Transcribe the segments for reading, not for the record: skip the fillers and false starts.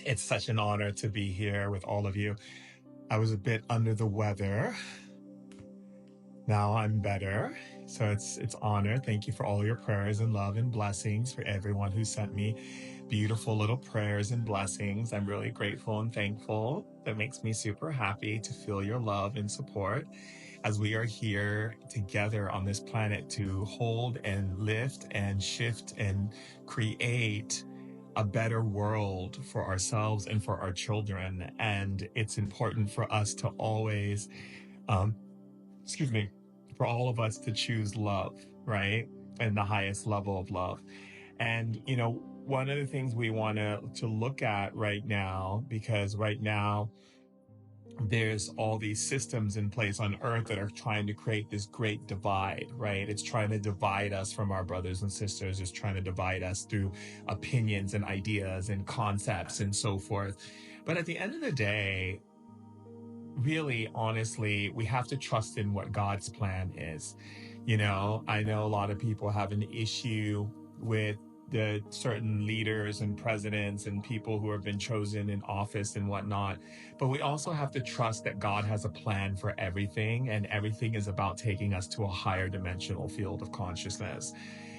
It's such an honor to be here with all of you. I was a bit under the weather. Now I'm better. So it's honor. Thank you for all your prayers and love and blessings, for everyone who sent me beautiful little prayers and blessings. I'm really grateful and thankful. That makes me super happy to feel your love and support as we are here together on this planet to hold and lift and shift and create a better world for ourselves and for our children. And it's important for us to always, for all of us to choose love, right? And the highest level of love. And, one of the things we want to look at right now, because right now there's all these systems in place on earth that are trying to create this great divide, right? It's trying to divide us from our brothers and sisters. It's trying to divide us through opinions and ideas and concepts and so forth. But at the end of the day, really, honestly, we have to trust in what God's plan is. I know a lot of people have an issue with the certain leaders and presidents and people who have been chosen in office and whatnot. But we also have to trust that God has a plan for everything, and everything is about taking us to a higher dimensional field of consciousness,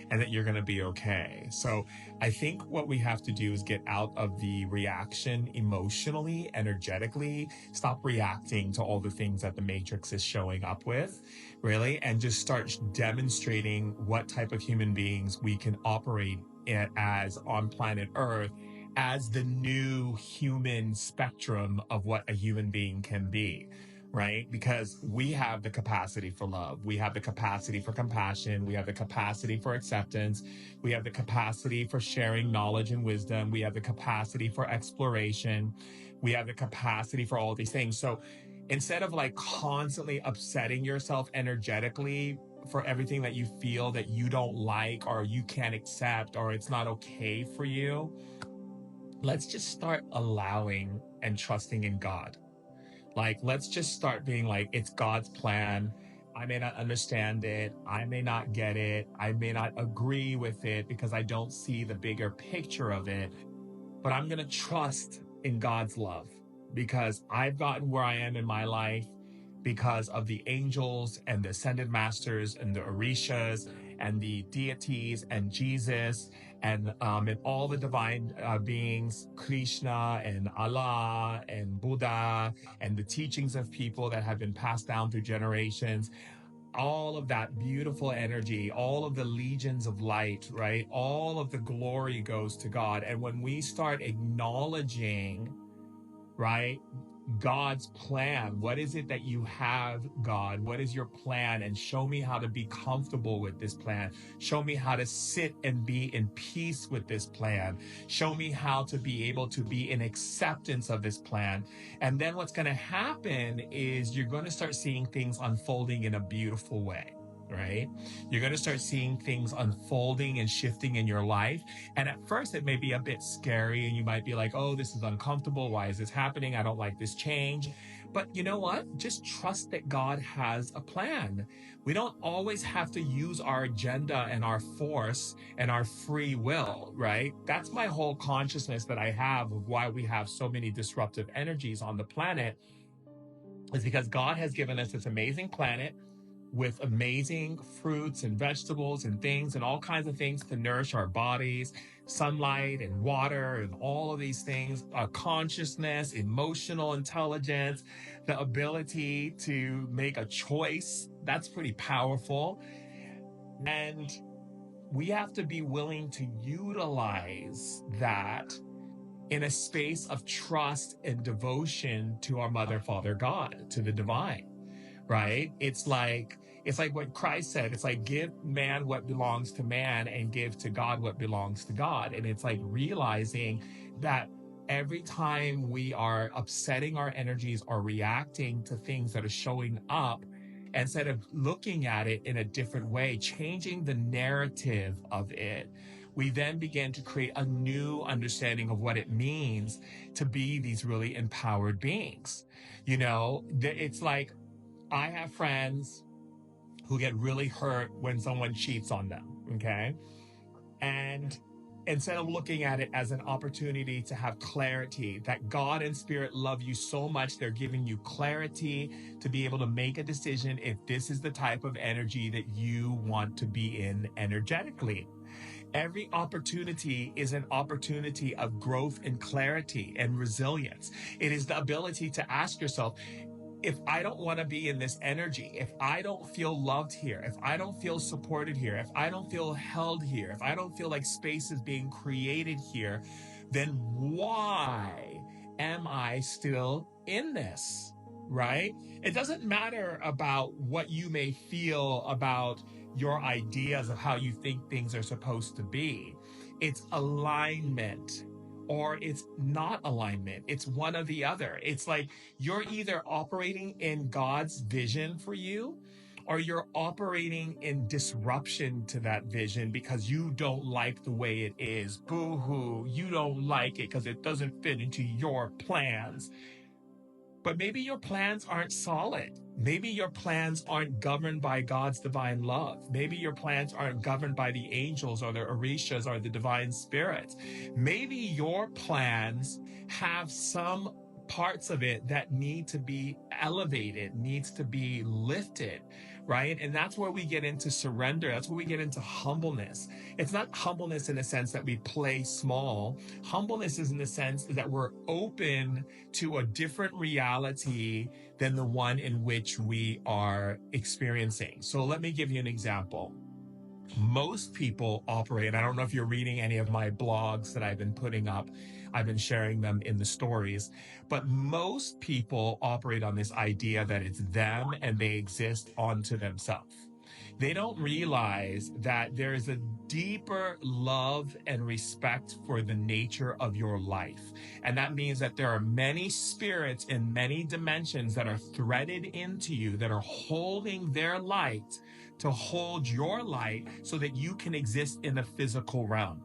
and that you're going to be okay. So I think what we have to do is get out of the reaction emotionally, energetically, stop reacting to all the things that the Matrix is showing up with, really, and just start demonstrating what type of human beings we can operate as on planet Earth, as the new human spectrum of what a human being can be. Right? Because we have the capacity for love. We have the capacity for compassion. We have the capacity for acceptance. We have the capacity for sharing knowledge and wisdom. We have the capacity for exploration. We have the capacity for all these things. So instead of constantly upsetting yourself energetically for everything that you feel that you don't like or you can't accept or it's not okay for you, let's just start allowing and trusting in God. Let's just start being it's God's plan. I may not understand it. I may not get it. I may not agree with it because I don't see the bigger picture of it. But I'm going to trust in God's love because I've gotten where I am in my life because of the angels and the ascended masters and the orishas and the deities and Jesus and all the divine beings, Krishna and Allah and Buddha and the teachings of people that have been passed down through generations. All of that beautiful energy, all of the legions of light, right? All of the glory goes to God. And when we start acknowledging, right, God's plan, what is it that you have, God? What is your plan? And show me how to be comfortable with this plan. Show me how to sit and be in peace with this plan. Show me how to be able to be in acceptance of this plan. And then what's going to happen is you're going to start seeing things unfolding in a beautiful way. Right? You're going to start seeing things unfolding and shifting in your life. And at first it may be a bit scary and you might be like, oh, this is uncomfortable. Why is this happening? I don't like this change. But you know what? Just trust that God has a plan. We don't always have to use our agenda and our force and our free will, right? That's my whole consciousness that I have of why we have so many disruptive energies on the planet, is because God has given us this amazing planet with amazing fruits and vegetables and things and all kinds of things to nourish our bodies, sunlight and water and all of these things, consciousness, emotional intelligence, the ability to make a choice. That's pretty powerful. And we have to be willing to utilize that in a space of trust and devotion to our Mother, Father, God, to the divine. Right? It's like what Christ said. It's like, give man what belongs to man and give to God what belongs to God. And it's like realizing that every time we are upsetting our energies or reacting to things that are showing up, instead of looking at it in a different way, changing the narrative of it, we then begin to create a new understanding of what it means to be these really empowered beings. It's like, I have friends who get really hurt when someone cheats on them, okay? And instead of looking at it as an opportunity to have clarity, that God and Spirit love you so much, they're giving you clarity to be able to make a decision if this is the type of energy that you want to be in energetically. Every opportunity is an opportunity of growth and clarity and resilience. It is the ability to ask yourself, if I don't want to be in this energy, if I don't feel loved here, if I don't feel supported here, if I don't feel held here, if I don't feel like space is being created here, then why am I still in this? Right? It doesn't matter about what you may feel about your ideas of how you think things are supposed to be. It's alignment or it's not alignment. It's one or the other. It's like you're either operating in God's vision for you or you're operating in disruption to that vision because you don't like the way it is. Boo hoo, you don't like it because it doesn't fit into your plans. But maybe your plans aren't solid. Maybe your plans aren't governed by God's divine love. Maybe your plans aren't governed by the angels or the orishas or the divine spirits. Maybe your plans have some parts of it that need to be elevated, needs to be lifted, right? And that's where we get into surrender. That's where we get into humbleness. It's not humbleness in the sense that we play small. Humbleness is in the sense that we're open to a different reality than the one in which we are experiencing. So let me give you an example. Most people operate, and I don't know if you're reading any of my blogs that I've been putting up, I've been sharing them in the stories, but most people operate on this idea that it's them and they exist onto themselves. They don't realize that there is a deeper love and respect for the nature of your life. And that means that there are many spirits in many dimensions that are threaded into you, that are holding their light to hold your light so that you can exist in the physical realm.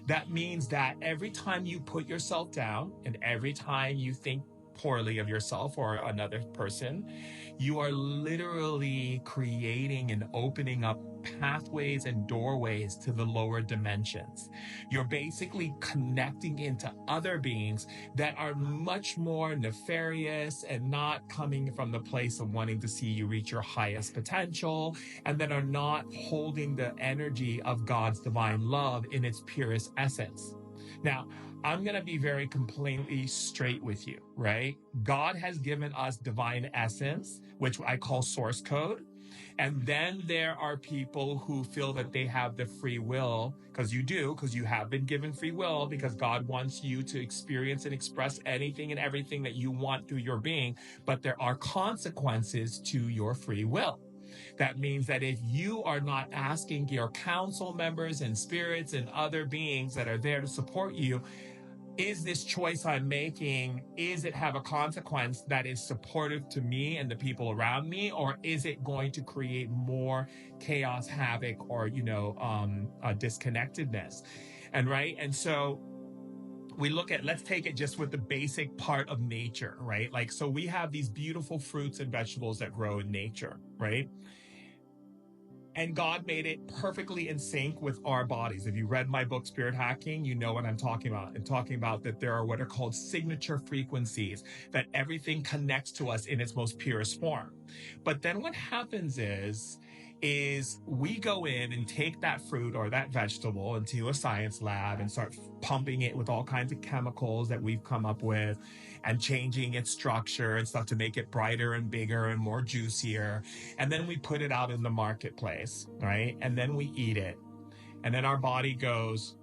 That means that every time you put yourself down and every time you think poorly of yourself or another person, you are literally creating and opening up pathways and doorways to the lower dimensions. You're basically connecting into other beings that are much more nefarious and not coming from the place of wanting to see you reach your highest potential, and that are not holding the energy of God's divine love in its purest essence. Now, I'm going to be very completely straight with you, right? God has given us divine essence, which I call source code. And then there are people who feel that they have the free will, because you do, because you have been given free will, because God wants you to experience and express anything and everything that you want through your being. But there are consequences to your free will. That means that if you are not asking your council members and spirits and other beings that are there to support you, is this choice I'm making, is it have a consequence that is supportive to me and the people around me, or is it going to create more chaos, havoc, or, disconnectedness? And right. And so we look at, let's take it just with the basic part of nature, right? Like, so we have these beautiful fruits and vegetables that grow in nature, right? And God made it perfectly in sync with our bodies. If you read my book, Spirit Hacking, you know what I'm talking about. I'm talking about that there are what are called signature frequencies, that everything connects to us in its most purest form. But then what happens is we go in and take that fruit or that vegetable into a science lab and start pumping it with all kinds of chemicals that we've come up with and changing its structure and stuff to make it brighter and bigger and more juicier. And then we put it out in the marketplace, right? And then we eat it. And then our body goes,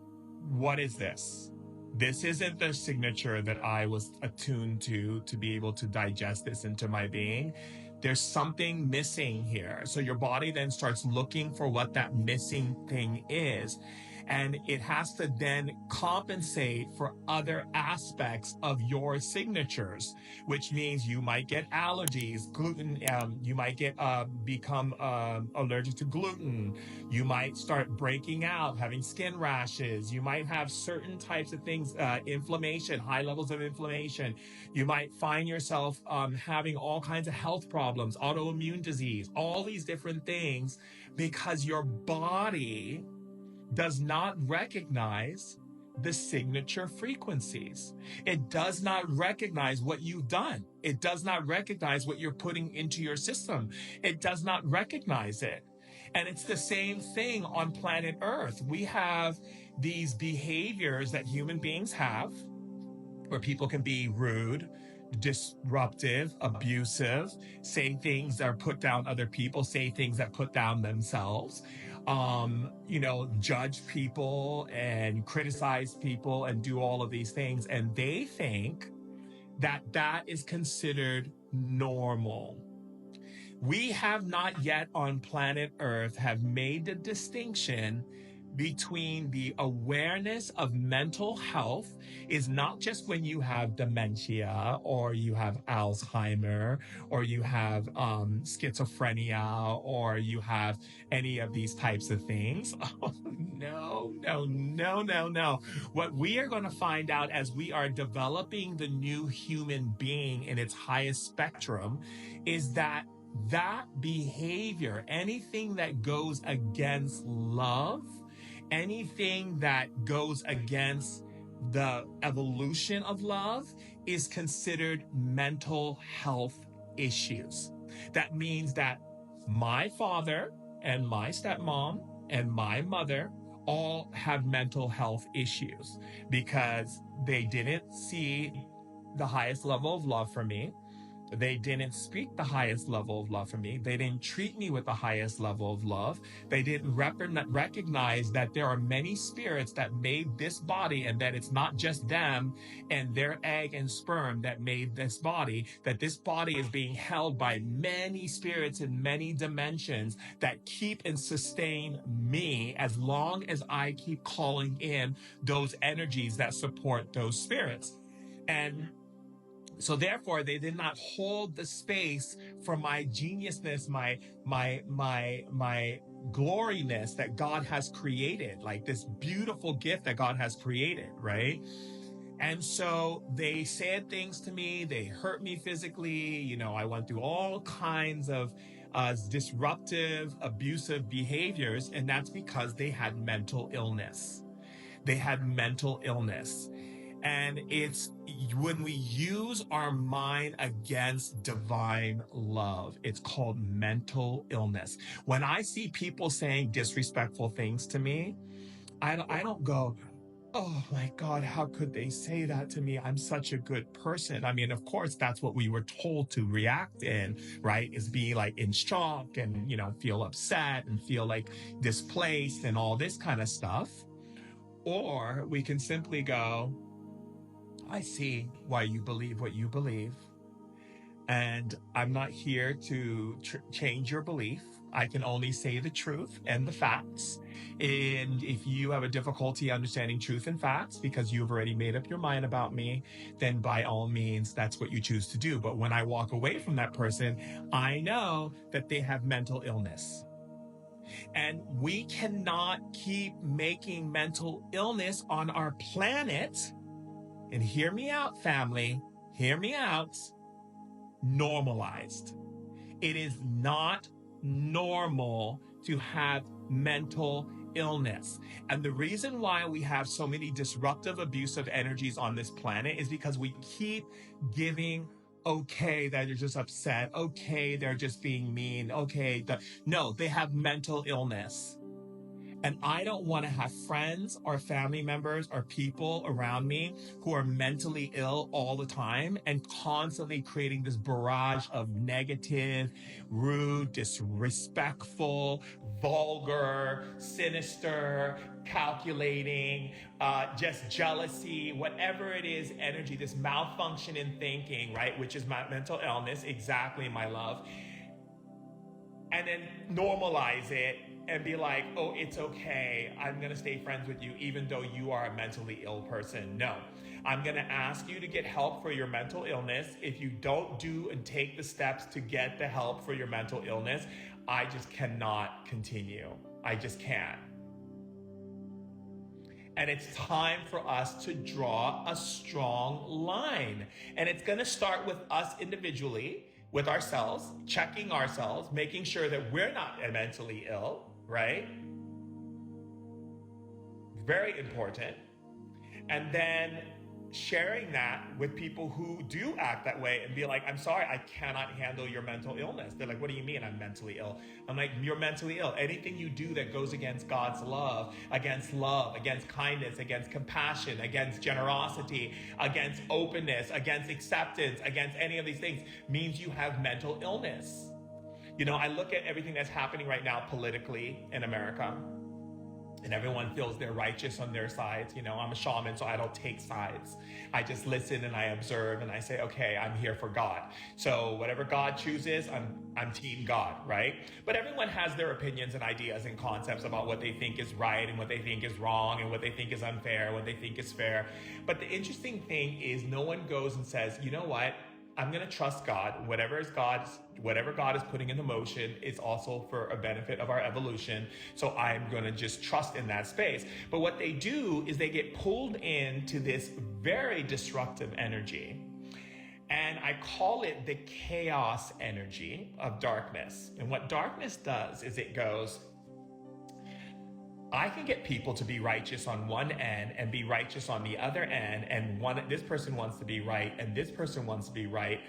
what is this? This isn't the signature that I was attuned to be able to digest this into my being. There's something missing here. So your body then starts looking for what that missing thing is. And it has to then compensate for other aspects of your signatures, which means you might get allergies, gluten, you might become allergic to gluten. You might start breaking out, having skin rashes. You might have certain types of things, inflammation, high levels of inflammation. You might find yourself having all kinds of health problems, autoimmune disease, all these different things, because your body does not recognize the signature frequencies. It does not recognize what you've done. It does not recognize what you're putting into your system. It does not recognize it. And it's the same thing on planet Earth. We have these behaviors that human beings have where people can be rude, disruptive, abusive, say things that put down other people, say things that put down themselves, judge people and criticize people and do all of these things. And they think that that is considered normal. We have not yet on planet Earth have made the distinction between the awareness of mental health is not just when you have dementia or you have Alzheimer or you have schizophrenia or you have any of these types of things. Oh, no, no, no, no, no. What we are going to find out as we are developing the new human being in its highest spectrum is that behavior, anything that goes against love, anything that goes against the evolution of love is considered mental health issues. That means that my father and my stepmom and my mother all have mental health issues because they didn't see the highest level of love for me. They didn't speak the highest level of love for me. They didn't treat me with the highest level of love. They didn't recognize that there are many spirits that made this body and that it's not just them and their egg and sperm that made this body, that this body is being held by many spirits in many dimensions that keep and sustain me as long as I keep calling in those energies that support those spirits. And so therefore, they did not hold the space for my geniusness, my gloriness that God has created, like this beautiful gift that God has created, right? And so they said things to me, they hurt me physically. I went through all kinds of disruptive, abusive behaviors, and that's because they had mental illness. They had mental illness. And it's when we use our mind against divine love, it's called mental illness. When I see people saying disrespectful things to me, I don't go, oh my God, how could they say that to me? I'm such a good person. I mean, of course, that's what we were told to react in, right? Is be like in shock and, feel upset and feel like displaced and all this kind of stuff. Or we can simply go, I see why you believe what you believe. And I'm not here to change your belief. I can only say the truth and the facts. And if you have a difficulty understanding truth and facts because you've already made up your mind about me, then by all means, that's what you choose to do. But when I walk away from that person, I know that they have mental illness. And we cannot keep making mental illness on our planet. And hear me out, family, hear me out, normalized. It is not normal to have mental illness. And the reason why we have so many disruptive, abusive energies on this planet is because we keep giving, okay, that you're just upset, okay, they're just being mean, okay. No, they have mental illness. And I don't want to have friends or family members or people around me who are mentally ill all the time and constantly creating this barrage of negative, rude, disrespectful, vulgar, sinister, calculating, just jealousy, whatever it is, energy, this malfunction in thinking, right? Which is my mental illness. Exactly, my love. And then normalize it and be like, oh, it's okay. I'm going to stay friends with you even though you are a mentally ill person. No, I'm going to ask you to get help for your mental illness. If you don't do and take the steps to get the help for your mental illness, I just cannot continue. I just can't. And it's time for us to draw a strong line. And it's going to start with us individually, with ourselves, checking ourselves, making sure that we're not mentally ill, right? Very important. and then sharing that with people who do act that way and be like, I'm sorry, I cannot handle your mental illness. They're like, what do you mean I'm mentally ill? I'm like, you're mentally ill. Anything you do that goes against God's love, against kindness, against compassion, against generosity, against openness, against acceptance, against any of these things means you have mental illness. You know, I look at everything that's happening right now politically in America, and everyone feels they're righteous on their sides. You know, I'm a shaman, so I don't take sides. I just listen and I observe and I say, okay, I'm here for God. So whatever God chooses, I'm team God, right? But everyone has their opinions and ideas and concepts about what they think is right and what they think is wrong and what they think is unfair, what they think is fair. But the interesting thing is no one goes and says, you know what? I'm going to trust God. Whatever God is putting into motion is also for a benefit of our evolution. So I'm going to just trust in that space. But what they do is they get pulled into this very destructive energy. And I call it the chaos energy of darkness. And what darkness does is it goes, I can get people to be righteous on one end and be righteous on the other end, and this person wants to be right and this person wants to be right,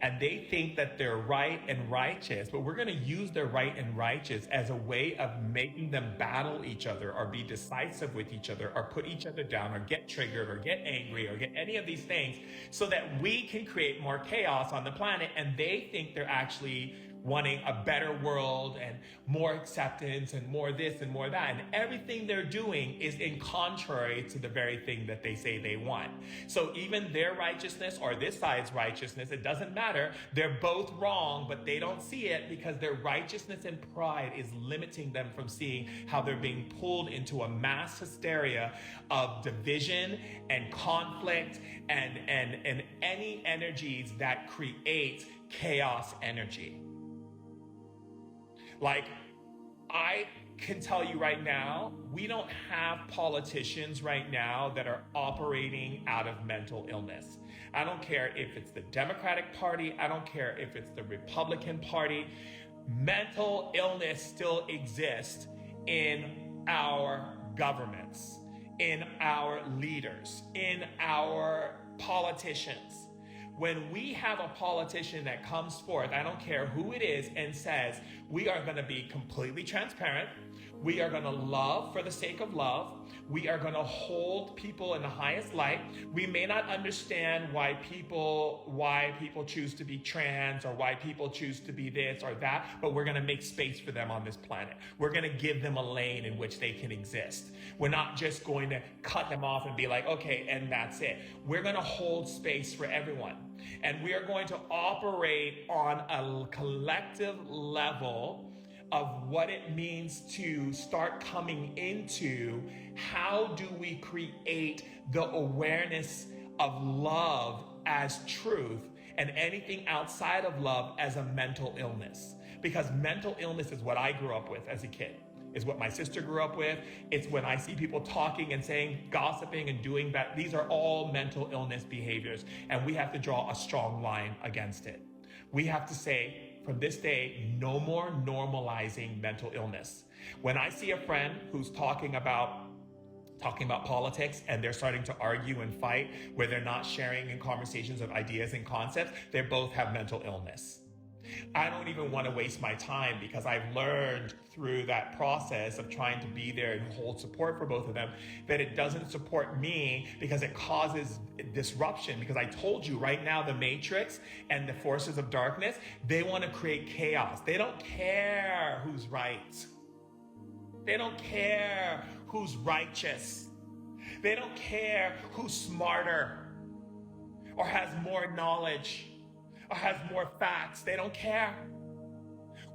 and they think that they're right and righteous, but we're going to use their right and righteous as a way of making them battle each other or be decisive with each other or put each other down or get triggered or get angry or get any of these things so that we can create more chaos on the planet, and they think they're actually wanting a better world and more acceptance and more this and more that. And everything they're doing is in contrary to the very thing that they say they want. So even their righteousness or this side's righteousness, it doesn't matter. They're both wrong, but they don't see it because their righteousness and pride is limiting them from seeing how they're being pulled into a mass hysteria of division and conflict and any energies that create chaos energy. Like, I can tell you right now, we don't have politicians right now that are operating out of mental illness. I don't care if it's the Democratic Party. I don't care if it's the Republican Party. Mental illness still exists in our governments, in our leaders, in our politicians. When we have a politician that comes forth, I don't care who it is, and says, we are going to be completely transparent. We are going to love for the sake of love. We are going to hold people in the highest light. We may not understand why people choose to be trans or why people choose to be this or that, but we're going to make space for them on this planet. We're going to give them a lane in which they can exist. We're not just going to cut them off and be like, okay, and that's it. We're going to hold space for everyone. And we are going to operate on a collective level of what it means to start coming into how do we create the awareness of love as truth and anything outside of love as a mental illness. Because mental illness is what I grew up with as a kid. Is what my sister grew up with. It's when I see people talking and saying, gossiping and doing that. These are all mental illness behaviors, and we have to draw a strong line against it. We have to say, from this day, no more normalizing mental illness. When I see a friend who's talking about politics and they're starting to argue and fight where they're not sharing in conversations of ideas and concepts, they both have mental illness. I don't even want to waste my time because I've learned through that process of trying to be there and hold support for both of them that it doesn't support me because it causes disruption. Because I told you right now, the Matrix and the forces of darkness, they want to create chaos. They don't care who's right. They don't care who's righteous. They don't care who's smarter or has more knowledge or has more facts. They don't care.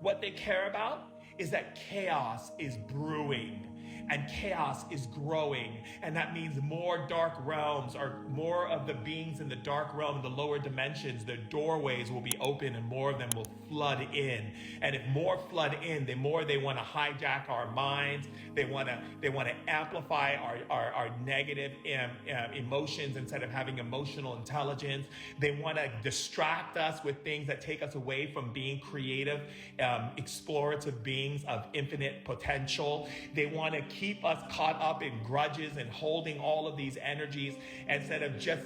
What they care about is that chaos is brewing and chaos is growing. And that means more dark realms or more of the beings in the dark realm, the lower dimensions, the doorways will be open and more of them will flood in. And if more flood in, the more they want to hijack our minds. They want to amplify our negative emotions instead of having emotional intelligence. They want to distract us with things that take us away from being creative, explorative beings of infinite potential. They want to keep us caught up in grudges and holding all of these energies instead of just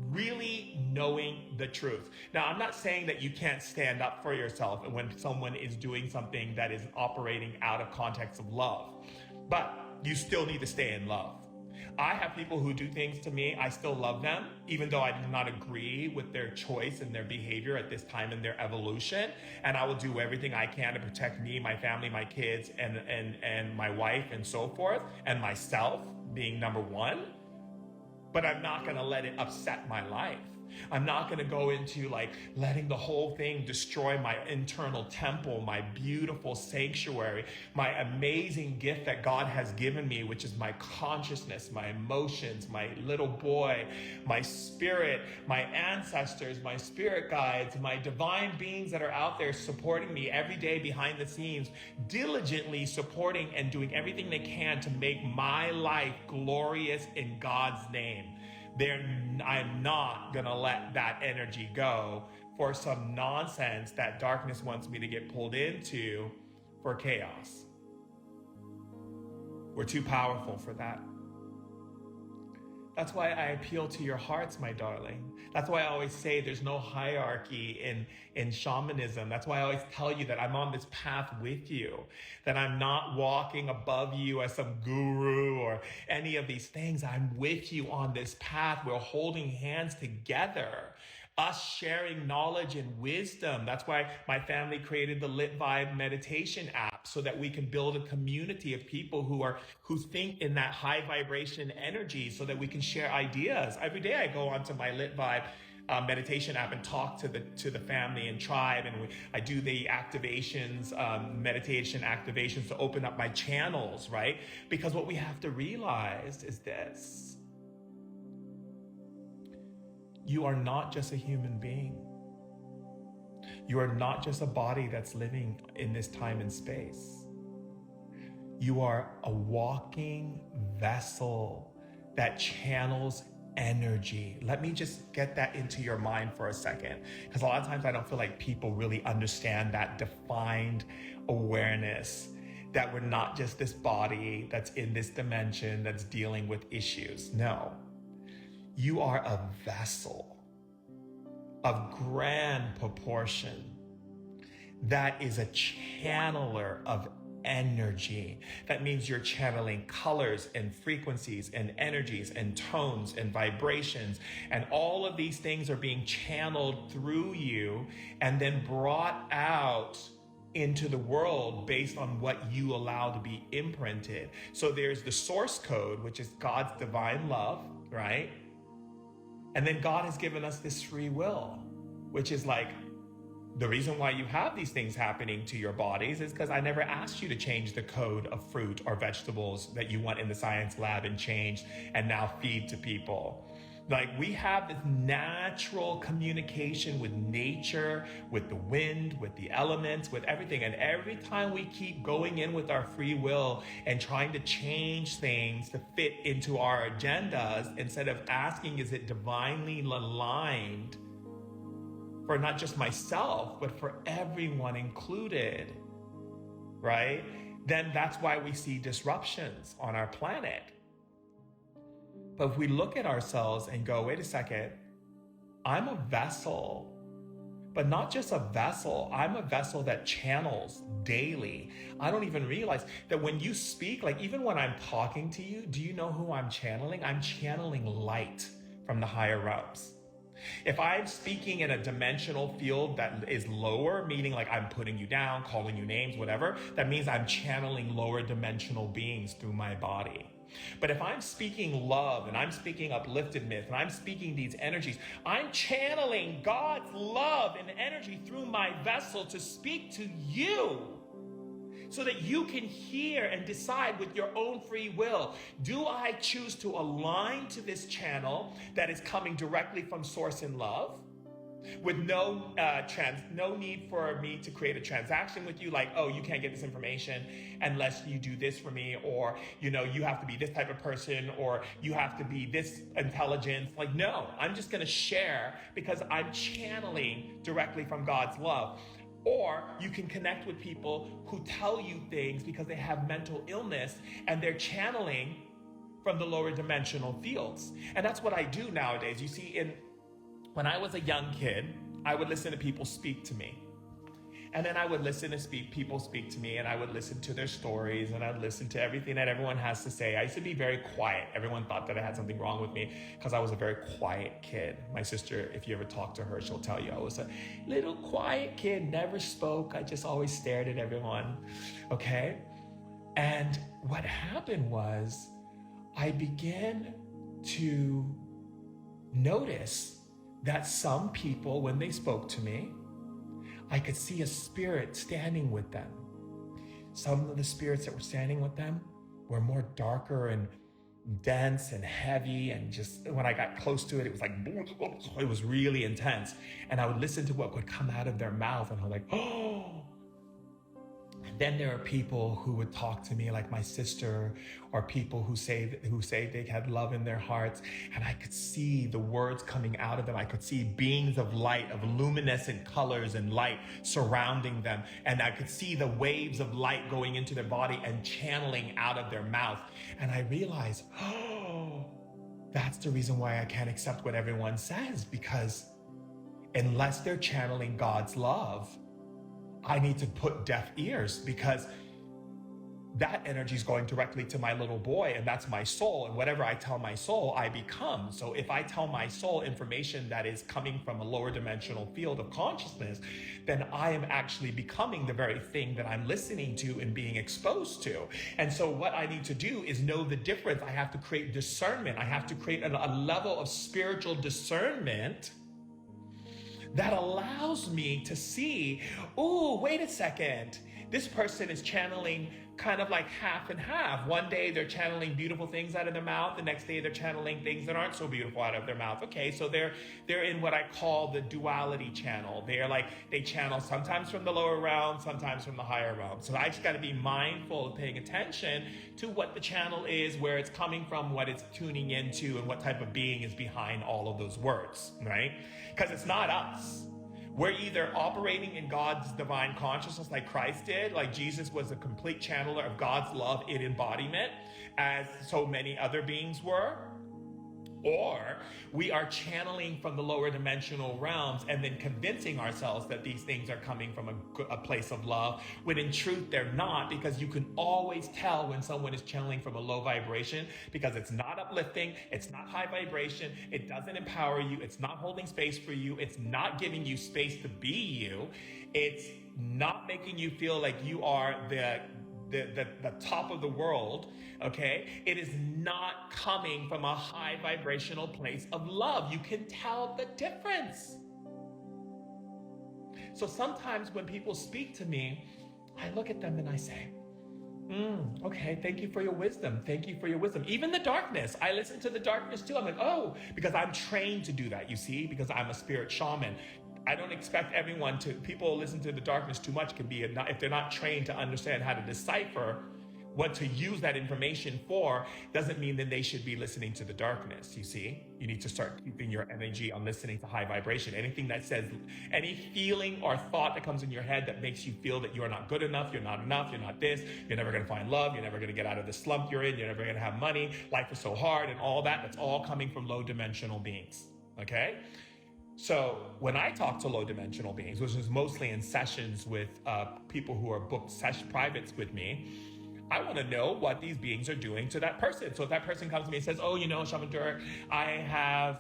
really knowing the truth. Now, I'm not saying that you can't stand up for yourself and when someone is doing something that is operating out of context of love, but you still need to stay in love. I have people who do things to me, I still love them, even though I do not agree with their choice and their behavior at this time in their evolution. And I will do everything I can to protect me, my family, my kids, and my wife and so forth, and myself being number one. But I'm not gonna let it upset my life. I'm not gonna go into like letting the whole thing destroy my internal temple, my beautiful sanctuary, my amazing gift that God has given me, which is my consciousness, my emotions, my little boy, my spirit, my ancestors, my spirit guides, my divine beings that are out there supporting me every day behind the scenes, diligently supporting and doing everything they can to make my life glorious in God's name. I'm not gonna let that energy go for some nonsense that darkness wants me to get pulled into for chaos. We're too powerful for that. That's why I appeal to your hearts, my darling. That's why I always say there's no hierarchy in shamanism. That's why I always tell you that I'm on this path with you, that I'm not walking above you as some guru or any of these things. I'm with you on this path. We're holding hands together, us sharing knowledge and wisdom. That's why my family created the Lit Vibe meditation app, so that we can build a community of people who think in that high vibration energy, so that we can share ideas. Every day I go onto my Lit Vibe meditation app and talk to the family and tribe, and I do the activations, meditation activations to open up my channels, right? Because what we have to realize is this: you are not just a human being. You are not just a body that's living in this time and space. You are a walking vessel that channels energy. Let me just get that into your mind for a second, because a lot of times I don't feel like people really understand that defined awareness, that we're not just this body that's in this dimension that's dealing with issues. No. You are a vessel of grand proportion that is a channeler of energy. That means you're channeling colors and frequencies and energies and tones and vibrations, and all of these things are being channeled through you and then brought out into the world based on what you allow to be imprinted. So there's the source code, which is God's divine love, right? And then God has given us this free will, which is like the reason why you have these things happening to your bodies is because I never asked you to change the code of fruit or vegetables that you want in the science lab and change and now feed to people. Like, we have this natural communication with nature, with the wind, with the elements, with everything. And every time we keep going in with our free will and trying to change things to fit into our agendas, instead of asking, is it divinely aligned for not just myself, but for everyone included, right? Then that's why we see disruptions on our planet. But if we look at ourselves and go, wait a second, I'm a vessel, but not just a vessel. I'm a vessel that channels daily. I don't even realize that when you speak, like even when I'm talking to you, do you know who I'm channeling? I'm channeling light from the higher realms. If I'm speaking in a dimensional field that is lower, meaning like I'm putting you down, calling you names, whatever, that means I'm channeling lower dimensional beings through my body. But if I'm speaking love and I'm speaking upliftedness and I'm speaking these energies, I'm channeling God's love and energy through my vessel to speak to you so that you can hear and decide with your own free will. Do I choose to align to this channel that is coming directly from source in love, with no need for me to create a transaction with you, like, oh, you can't get this information unless you do this for me, or, you know, you have to be this type of person, or you have to be this intelligence. Like, no, I'm just going to share because I'm channeling directly from God's love. Or you can connect with people who tell you things because they have mental illness and they're channeling from the lower dimensional fields. And that's what I do nowadays. You see, when I was a young kid, I would listen to people speak to me. And then I would listen to people speak to me, and I would listen to their stories, and I'd listen to everything that everyone has to say. I used to be very quiet. Everyone thought that I had something wrong with me because I was a very quiet kid. My sister, if you ever talk to her, she'll tell you I was a little quiet kid, never spoke. I just always stared at everyone, okay? And what happened was I began to notice that some people, when they spoke to me, I could see a spirit standing with them. Some of the spirits that were standing with them were more darker and dense and heavy, and just when I got close to it, it was like, it was really intense. And I would listen to what would come out of their mouth, and I was like, oh. And then there are people who would talk to me like my sister, or people who say they had love in their hearts, and I could see the words coming out of them. I could see beings of light, of luminescent colors and light surrounding them, and I could see the waves of light going into their body and channeling out of their mouth. And I realized, oh, that's the reason why I can't accept what everyone says, because unless they're channeling God's love, I need to put deaf ears, because that energy is going directly to my little boy, and that's my soul. And whatever I tell my soul, I become. So if I tell my soul information that is coming from a lower dimensional field of consciousness, then I am actually becoming the very thing that I'm listening to and being exposed to. And so what I need to do is know the difference. I have to create discernment. I have to create a level of spiritual discernment that allows me to see, oh, wait a second, this person is channeling kind of like half and half. One day they're channeling beautiful things out of their mouth. The next day they're channeling things that aren't so beautiful out of their mouth. Okay, so they're in what I call the duality channel. They channel sometimes from the lower realm, sometimes from the higher realm. So I just got to be mindful of paying attention to what the channel is, where it's coming from, what it's tuning into, and what type of being is behind all of those words, right? Because it's not us. We're either operating in God's divine consciousness like Christ did, like Jesus was a complete channeler of God's love in embodiment, as so many other beings were, or we are channeling from the lower dimensional realms and then convincing ourselves that these things are coming from a place of love, when in truth they're not, because you can always tell when someone is channeling from a low vibration, because it's not uplifting, it's not high vibration, it doesn't empower you, it's not holding space for you, it's not giving you space to be you, it's not making you feel like you are the top of the world, okay? It is not coming from a high vibrational place of love. You can tell the difference. So sometimes when people speak to me, I look at them and I say, okay, thank you for your wisdom. Thank you for your wisdom. Even the darkness, I listen to the darkness too. I'm like, oh, because I'm trained to do that, you see, because I'm a spirit shaman. I don't expect everyone to, people listen to the darkness too much can be, if they're not trained to understand how to decipher what to use that information for, doesn't mean that they should be listening to the darkness, you see? You need to start keeping your energy on listening to high vibration. Anything that says, any feeling or thought that comes in your head that makes you feel that you're not good enough, you're not this, you're never gonna find love, you're never gonna get out of the slump you're in, you're never gonna have money, life is so hard, and all that, that's all coming from low dimensional beings, okay? So when I talk to low dimensional beings, which is mostly in sessions with people who are booked privates with me, I want to know what these beings are doing to that person. So if that person comes to me and says, oh, Shaman Durek, I have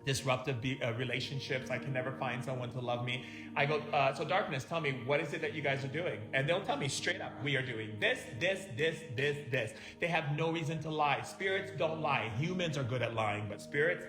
disruptive relationships. I can never find someone to love me. I go, so darkness, tell me, what is it that you guys are doing? And they'll tell me straight up, we are doing this. They have no reason to lie. Spirits don't lie. Humans are good at lying, but spirits,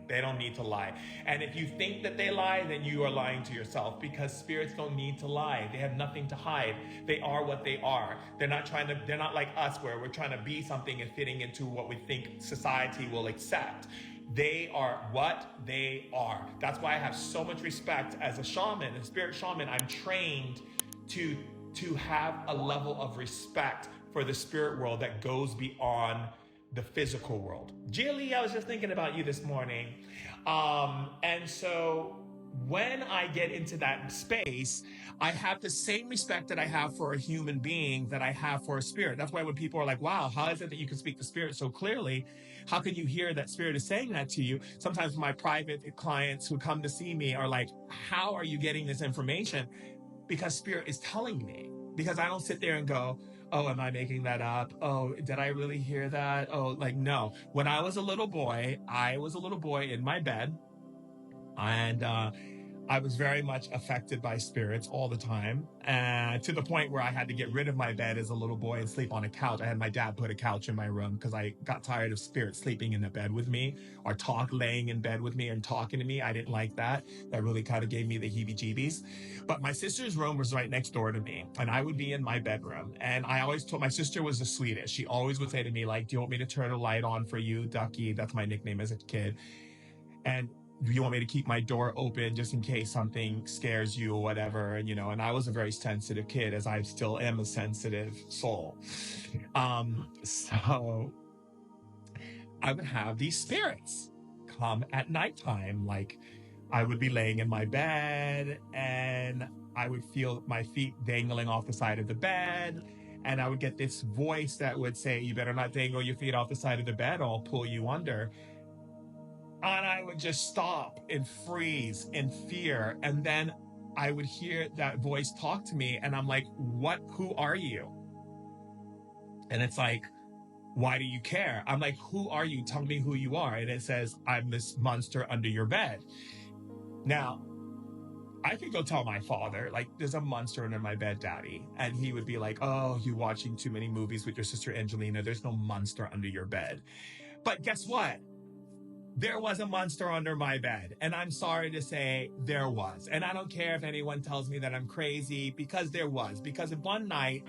they don't need to lie. And if you think that they lie, then you are lying to yourself, because spirits don't need to lie. They have nothing to hide. They are what they are. They're not like us, where we're trying to be something and fitting into what we think society will accept. They are what they are. That's why I have so much respect as a shaman, a spirit shaman. I'm trained to have a level of respect for the spirit world that goes beyond the physical world. Jilly, I was just thinking about you this morning. And so when I get into that space, I have the same respect that I have for a human being that I have for a spirit. That's why when people are like, wow, how is it that you can speak the spirit so clearly? How can you hear that spirit is saying that to you? Sometimes my private clients who come to see me are like, how are you getting this information? Because spirit is telling me. Because I don't sit there and go, oh, am I making that up? Oh, did I really hear that? Oh, like, no. When I was a little boy, in my bed, and I was very much affected by spirits all the time, to the point where I had to get rid of my bed as a little boy and sleep on a couch. I had my dad put a couch in my room because I got tired of spirits sleeping in the bed with me or laying in bed with me and talking to me. I didn't like that. That really kind of gave me the heebie-jeebies. But my sister's room was right next door to me, and I would be in my bedroom. And I always told my sister was the sweetest. She always would say to me, like, do you want me to turn a light on for you, Ducky? That's my nickname as a kid. And do you want me to keep my door open just in case something scares you or whatever? And, and I was a very sensitive kid, as I still am a sensitive soul. So I would have these spirits come at nighttime. Like, I would be laying in my bed and I would feel my feet dangling off the side of the bed. And I would get this voice that would say, you better not dangle your feet off the side of the bed, or I'll pull you under. And I would just stop and freeze in fear. And then I would hear that voice talk to me. And I'm like, who are you? And it's like, why do you care? I'm like, who are you? Tell me who you are. And it says, I'm this monster under your bed. Now, I could go tell my father, like, there's a monster under my bed, Daddy. And he would be like, oh, you're watching too many movies with your sister Angelina. There's no monster under your bed. But guess what? There was a monster under my bed. And I'm sorry to say there was. And I don't care if anyone tells me that I'm crazy, because there was. Because one night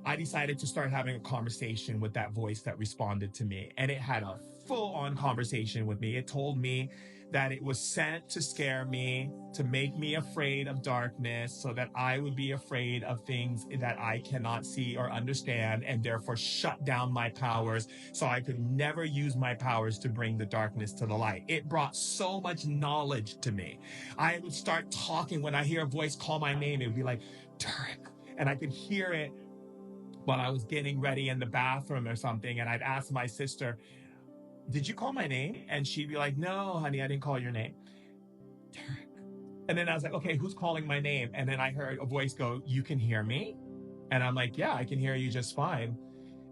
I decided to start having a conversation with that voice that responded to me. And it had a full-on conversation with me. It told me that it was sent to scare me, to make me afraid of darkness, so that I would be afraid of things that I cannot see or understand, and therefore shut down my powers so I could never use my powers to bring the darkness to the light. It brought so much knowledge to me. I would start talking. When I hear a voice call my name, it would be like, Durek. And I could hear it while I was getting ready in the bathroom or something. And I'd ask my sister, did you call my name? And she'd be like, no, honey, I didn't call your name. Durek. And then I was like, okay, who's calling my name? And then I heard a voice go, you can hear me? And I'm like, yeah, I can hear you just fine.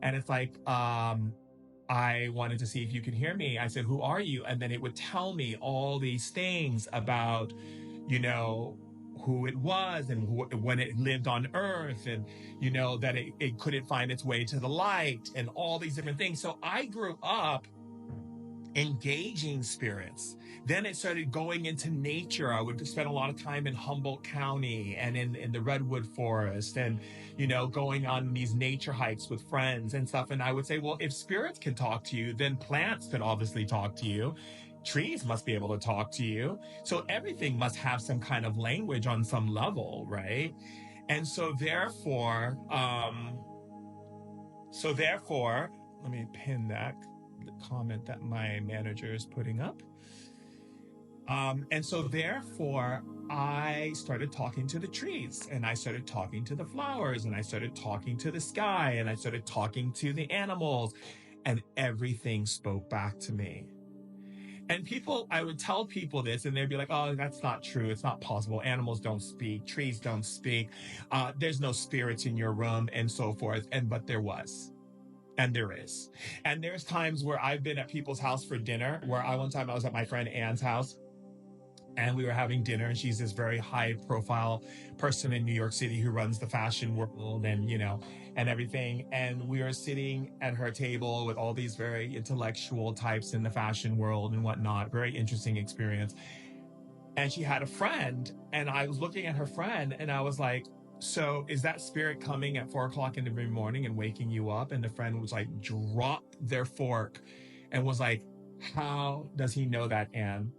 And it's like, I wanted to see if you can hear me. I said, who are you? And then it would tell me all these things about, who it was and when it lived on Earth, and, that it couldn't find its way to the light and all these different things. So I grew up engaging spirits. Then it started going into nature. I would spend a lot of time in Humboldt County and in the Redwood Forest, and, going on these nature hikes with friends and stuff. And I would say, well, if spirits can talk to you, then plants could obviously talk to you. Trees must be able to talk to you. So everything must have some kind of language on some level, right? And so therefore, let me pin that comment that my manager is putting up. And so therefore, I started talking to the trees, and I started talking to the flowers, and I started talking to the sky, and I started talking to the animals, and everything spoke back to me. And I would tell people this, and they'd be like, oh, that's not true. It's not possible. Animals don't speak. Trees don't speak. There's no spirits in your room, and so forth. But there was. And there is. And there's times where I've been at people's house for dinner, where one time I was at my friend Anne's house, and we were having dinner, and she's this very high profile person in New York City who runs the fashion world and, and everything. And we were sitting at her table with all these very intellectual types in the fashion world and whatnot. Very interesting experience. And she had a friend, and I was looking at her friend, and I was like, so is that spirit coming at 4:00 in the morning and waking you up? And the friend was like, dropped their fork and was like, how does he know that, Anne?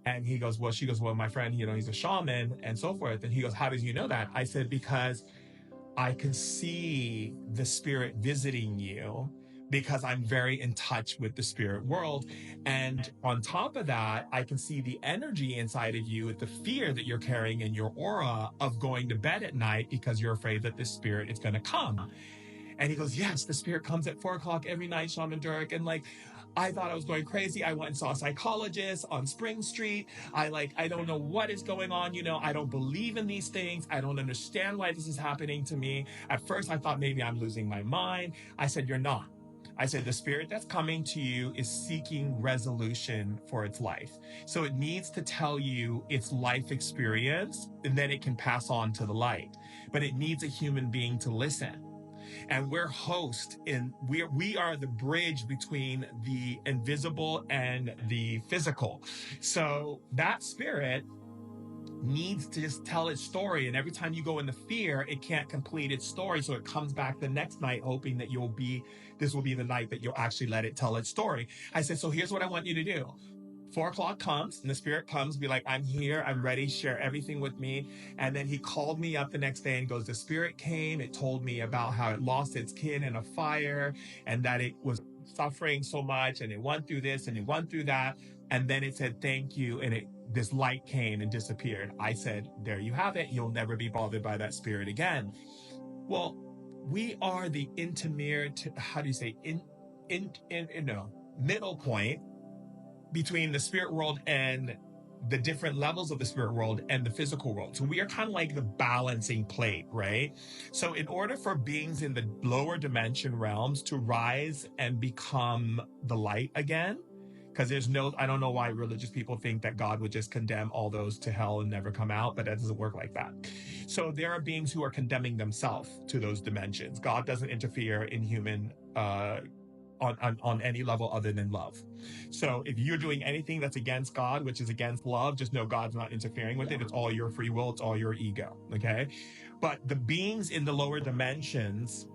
And she goes, well, my friend, he's a shaman and so forth. And he goes, how does you know that? I said, because I can see the spirit visiting you, because I'm very in touch with the spirit world. And on top of that, I can see the energy inside of you, the fear that you're carrying in your aura of going to bed at night because you're afraid that this spirit is going to come. And he goes, yes, the spirit comes at 4 o'clock every night, Shaman Durek. And like, I thought I was going crazy. I went and saw a psychologist on Spring Street. I don't know what is going on. You know, I don't believe in these things. I don't understand why this is happening to me. At first, I thought maybe I'm losing my mind. I said, you're not. I said, the spirit that's coming to you is seeking resolution for its life. So it needs to tell you its life experience, and then it can pass on to the light. But it needs a human being to listen. And we're host in, we are the bridge between the invisible and the physical. So that spirit needs to just tell its story. And every time you go into fear, it can't complete its story. So it comes back the next night hoping that this will be the night that you'll actually let it tell its story. I said, so here's what I want you to do. 4 o'clock comes and the spirit comes, be like, I'm here, I'm ready, share everything with me. And then he called me up the next day and goes, the spirit came, it told me about how it lost its kid in a fire and that it was suffering so much and it went through this and it went through that. And then it said, thank you. And this light came and disappeared. I said, there you have it. You'll never be bothered by that spirit again. Well, we are the middle point between the spirit world and the different levels of the spirit world and the physical world. So we are kind of like the balancing plate, right? So in order for beings in the lower dimension realms to rise and become the light again, because I don't know why religious people think that God would just condemn all those to hell and never come out, but that doesn't work like that. So there are beings who are condemning themselves to those dimensions. God doesn't interfere in human on any level other than love. So if you're doing anything that's against God, which is against love, just know God's not interfering with it. It's all your free will. It's all your ego. Okay. But the beings in the lower dimensions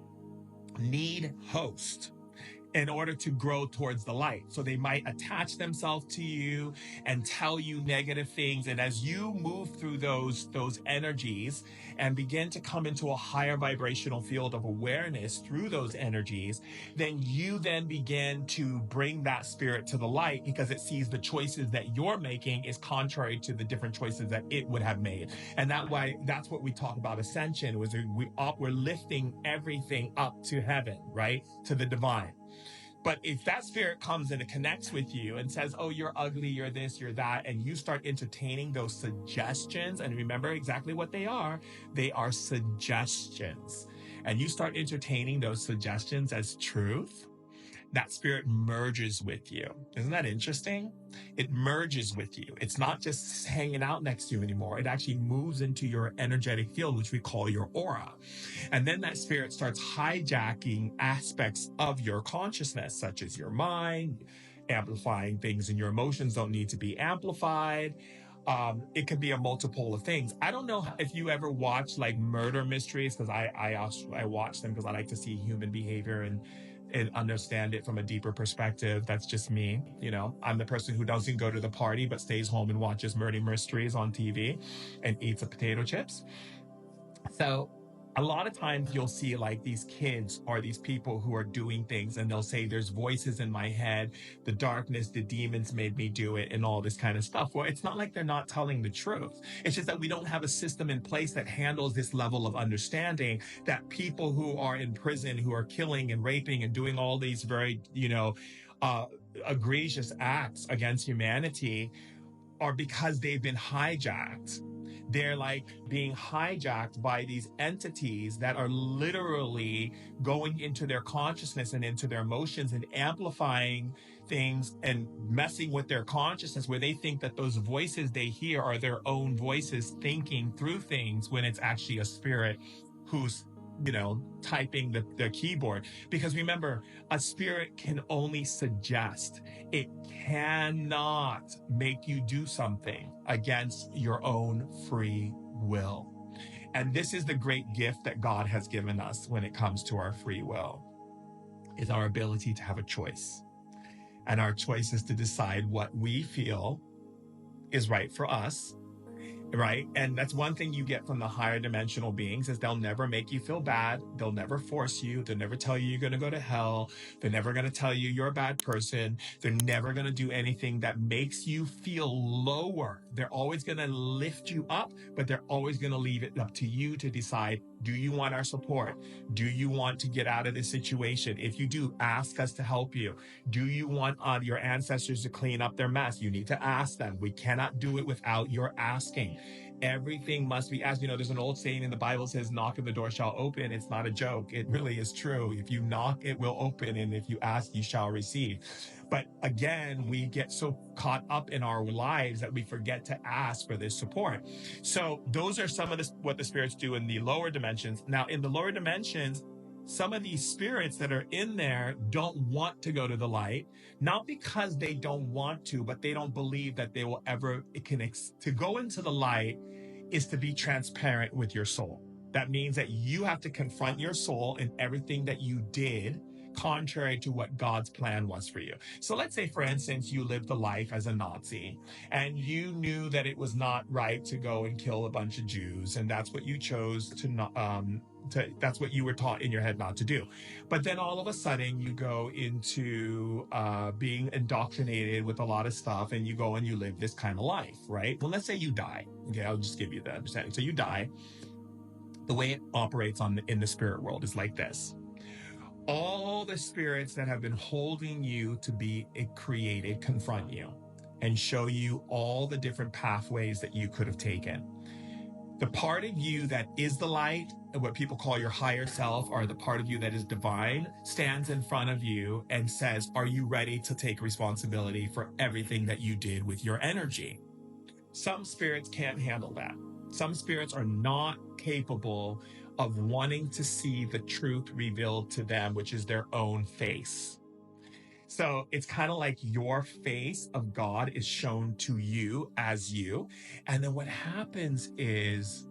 need host in order to grow towards the light. So they might attach themselves to you and tell you negative things. And as you move through those energies and begin to come into a higher vibrational field of awareness through those energies, then you then begin to bring that spirit to the light because it sees the choices that you're making is contrary to the different choices that it would have made. And that's what we talk about ascension, was we're lifting everything up to heaven, right? To the divine. But if that spirit comes and it connects with you and says, oh, you're ugly, you're this, you're that, and you start entertaining those suggestions, and remember exactly what they are suggestions. And you start entertaining those suggestions as truth, that spirit merges with you. Isn't that interesting? It merges with you. It's not just hanging out next to you anymore. It actually moves into your energetic field, which we call your aura. And then that spirit starts hijacking aspects of your consciousness, such as your mind, amplifying things, and your emotions don't need to be amplified. It could be a multiple of things. I don't know if you ever watch like murder mysteries, because I watch them because I like to see human behavior and understand it from a deeper perspective. That's just me. You know, I'm the person who doesn't go to the party, but stays home and watches murder mysteries on TV and eats the potato chips. So a lot of times you'll see like these kids or these people who are doing things and they'll say, there's voices in my head, the darkness, the demons made me do it, and all this kind of stuff. Well, it's not like they're not telling the truth. It's just that we don't have a system in place that handles this level of understanding, that people who are in prison, who are killing and raping and doing all these very, egregious acts against humanity are because they've been hijacked. They're like being hijacked by these entities that are literally going into their consciousness and into their emotions and amplifying things and messing with their consciousness, where they think that those voices they hear are their own voices thinking through things, when it's actually a spirit who's typing the keyboard. Because remember, a spirit can only suggest. It cannot make you do something against your own free will. And this is the great gift that God has given us when it comes to our free will, is our ability to have a choice. And our choice is to decide what we feel is right for us. right? And that's one thing you get from the higher dimensional beings is they'll never make you feel bad. They'll never force you. They'll never tell you you're going to go to hell. They're never going to tell you you're a bad person. They're never going to do anything that makes you feel lower. They're always going to lift you up, but they're always going to leave it up to you to decide, do you want our support? Do you want to get out of this situation? If you do, ask us to help you. Do you want your ancestors to clean up their mess? You need to ask them. We cannot do it without your asking. Everything must be asked. You know, there's an old saying in the Bible says, knock and the door shall open. It's not a joke. It really is true. If you knock, it will open. And if you ask, you shall receive. But again, we get so caught up in our lives that we forget to ask for this support. So those are some of what the spirits do in the lower dimensions. Now, in the lower dimensions, some of these spirits that are in there don't want to go to the light, not because they don't want to, but they don't believe that they will ever, to go into the light is to be transparent with your soul. That means that you have to confront your soul in everything that you did contrary to what God's plan was for you. So let's say, for instance, you lived a life as a Nazi and you knew that it was not right to go and kill a bunch of Jews, and that's what you chose that's what you were taught in your head not to do. But then all of a sudden you go into being indoctrinated with a lot of stuff, and you go and you live this kind of life, right? Well, let's say you die. Okay, I'll just give you the understanding. So you die. The way it operates in the spirit world is like this. All the spirits that have been holding you to be created confront you and show you all the different pathways that you could have taken. The part of you that is the light, what people call your higher self, or the part of you that is divine, stands in front of you and says, are you ready to take responsibility for everything that you did with your energy? Some spirits can't handle that. Some spirits are not capable of wanting to see the truth revealed to them, which is their own face. So it's kind of like your face of God is shown to you as you. And then what happens is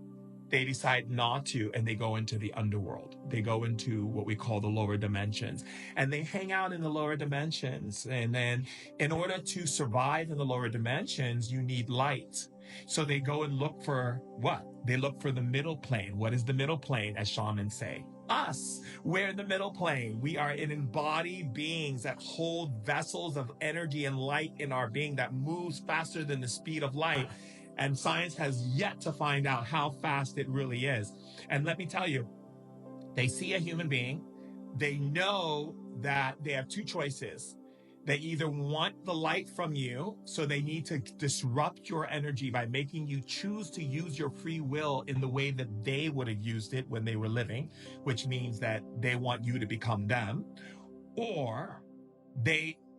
they decide not to, and they go into the underworld. They go into what we call the lower dimensions, and they hang out in the lower dimensions. And then in order to survive in the lower dimensions, you need light. So they go and look for what? They look for the middle plane. What is the middle plane, as shamans say? Us. We're in the middle plane. We are an embodied beings that hold vessels of energy and light in our being that moves faster than the speed of light. And science has yet to find out how fast it really is. And let me tell you, they see a human being. They know that they have two choices. They either want the light from you, so they need to disrupt your energy by making you choose to use your free will in the way that they would have used it when they were living, which means that they want you to become them, or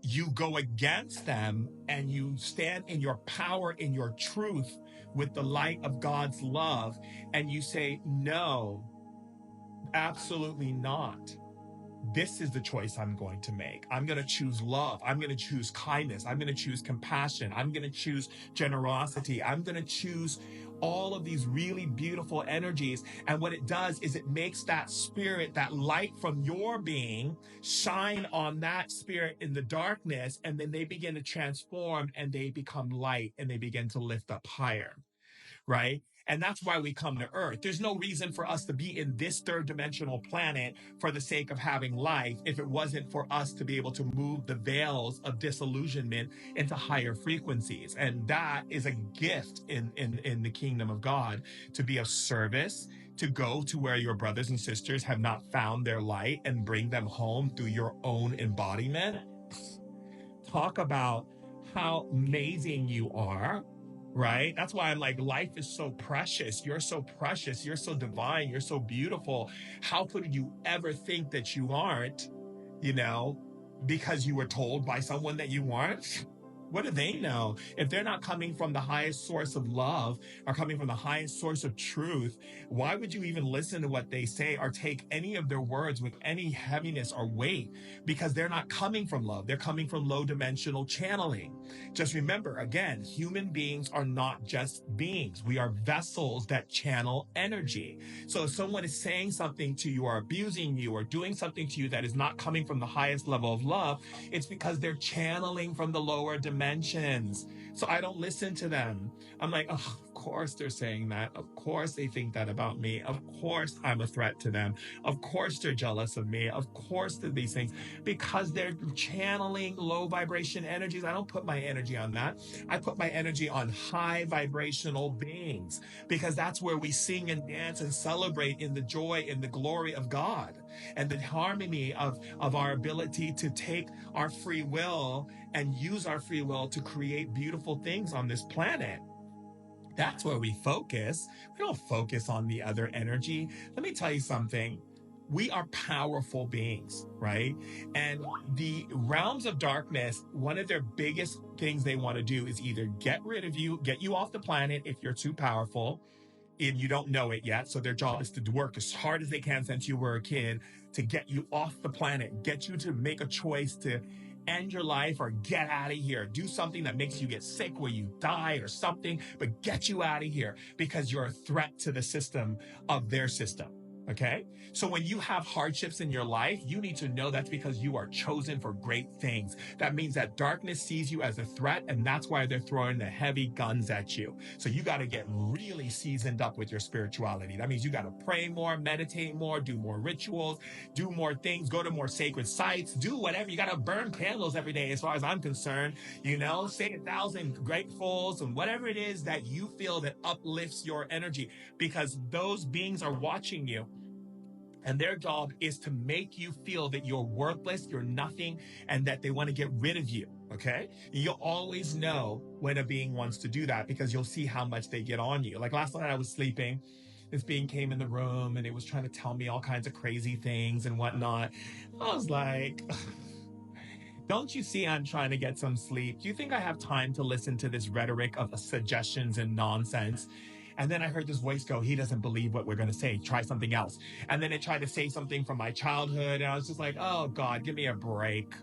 you go against them and you stand in your power, in your truth, with the light of God's love, and you say, no, absolutely not. This is the choice I'm going to make. I'm going to choose love. I'm going to choose kindness. I'm going to choose compassion. I'm going to choose generosity. I'm going to choose all of these really beautiful energies. And what it does is it makes that spirit, that light from your being, shine on that spirit in the darkness. And then they begin to transform and they become light and they begin to lift up higher. Right? And that's why we come to Earth. There's no reason for us to be in this third dimensional planet for the sake of having life if it wasn't for us to be able to move the veils of disillusionment into higher frequencies. And that is a gift in the kingdom of God, to be of service, to go to where your brothers and sisters have not found their light and bring them home through your own embodiment. Talk about how amazing you are. Right? That's why I'm like, life is so precious. You're so precious. You're so divine. You're so beautiful. How could you ever think that you aren't, because you were told by someone that you weren't? What do they know? If they're not coming from the highest source of love or coming from the highest source of truth, why would you even listen to what they say or take any of their words with any heaviness or weight? Because they're not coming from love. They're coming from low dimensional channeling. Just remember, again, human beings are not just beings. We are vessels that channel energy. So if someone is saying something to you or abusing you or doing something to you that is not coming from the highest level of love, it's because they're channeling from the lower dimensions. So I don't listen to them. I'm like, oh, of course they're saying that. Of course they think that about me. Of course I'm a threat to them. Of course they're jealous of me. Of course they're these things, because they're channeling low vibration energies. I don't put my energy on that. I put my energy on high vibrational beings, because that's where we sing and dance and celebrate in the joy and the glory of God and the harmony of our ability to take our free will and use our free will to create beautiful things on this planet. That's where we focus. We don't focus on the other energy. Let me tell you something. We are powerful beings, right? And the realms of darkness, one of their biggest things they want to do is either get rid of you, get you off the planet if you're too powerful, and you don't know it yet. So their job is to work as hard as they can since you were a kid to get you off the planet, get you to make a choice to end your life or get out of here. Do something that makes you get sick where you die or something, but get you out of here because you're a threat to the system of their system. Okay. So when you have hardships in your life, you need to know that's because you are chosen for great things. That means that darkness sees you as a threat, and that's why they're throwing the heavy guns at you. So you got to get really seasoned up with your spirituality. That means you got to pray more, meditate more, do more rituals, do more things, go to more sacred sites, do whatever. You got to burn candles every day, as far as I'm concerned, say 1,000 gratefuls and whatever it is that you feel that uplifts your energy, because those beings are watching you. And their job is to make you feel that you're worthless, you're nothing, and that they want to get rid of you. Okay. You'll always know when a being wants to do that, because you'll see how much they get on you. Like last night I was sleeping, this being came in the room and it was trying to tell me all kinds of crazy things and whatnot. I was like, don't you see I'm trying to get some sleep? Do you think I have time to listen to this rhetoric of suggestions and nonsense? And then I heard this voice go, he doesn't believe what we're going to say. Try something else. And then it tried to say something from my childhood. And I was just like, oh God, give me a break.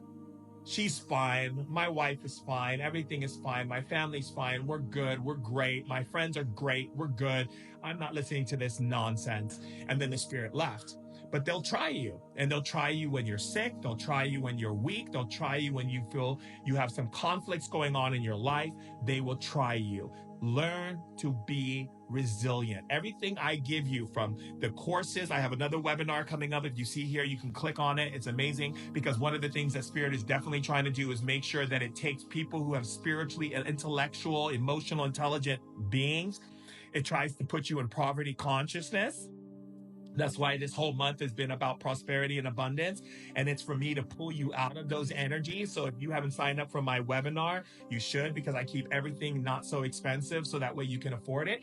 She's fine. My wife is fine. Everything is fine. My family's fine. We're good. We're great. My friends are great. We're good. I'm not listening to this nonsense. And then the spirit left. But they'll try you, and they'll try you when you're sick. They'll try you when you're weak. They'll try you when you feel you have some conflicts going on in your life. They will try you. Learn to be resilient. Everything I give you from the courses, I have another webinar coming up. If you see here, you can click on it. It's amazing, because one of the things that Spirit is definitely trying to do is make sure that it takes people who have spiritually and intellectual, emotional, intelligent beings. It tries to put you in poverty consciousness. That's why this whole month has been about prosperity and abundance. And it's for me to pull you out of those energies. So if you haven't signed up for my webinar, you should, because I keep everything not so expensive, so that way you can afford it.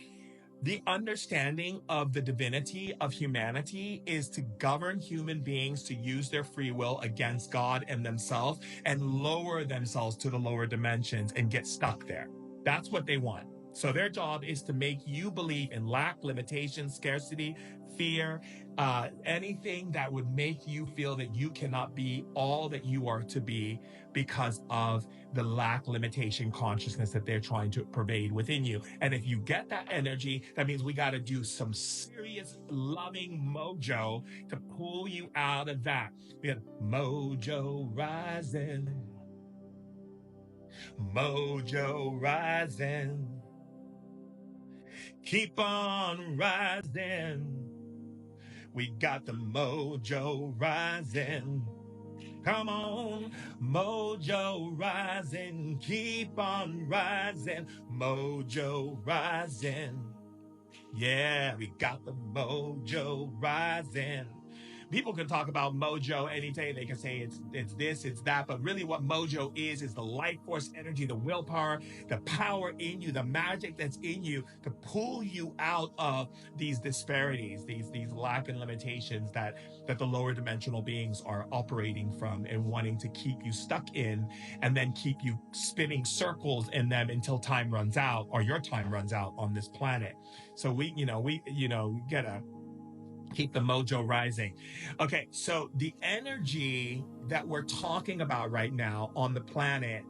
The understanding of the divinity of humanity is to govern human beings to use their free will against God and themselves, and lower themselves to the lower dimensions and get stuck there. That's what they want. So their job is to make you believe in lack, limitation, scarcity, fear, anything that would make you feel that you cannot be all that you are to be, because of the lack, limitation consciousness that they're trying to pervade within you. And if you get that energy, that means we got to do some serious loving mojo to pull you out of that. We got mojo rising, mojo rising. Keep on rising. We got the mojo rising. Come on, mojo rising. Keep on rising. Mojo rising. Yeah, we got the mojo rising. People can talk about mojo any day. They can say it's this, it's that, but really what mojo is the life force energy, the willpower, the power in you, the magic that's in you to pull you out of these disparities, these lack and limitations that the lower dimensional beings are operating from and wanting to keep you stuck in, and then keep you spinning circles in them until time runs out, or your time runs out on this planet. So we gotta keep the mojo rising. Okay, so the energy that we're talking about right now on the planet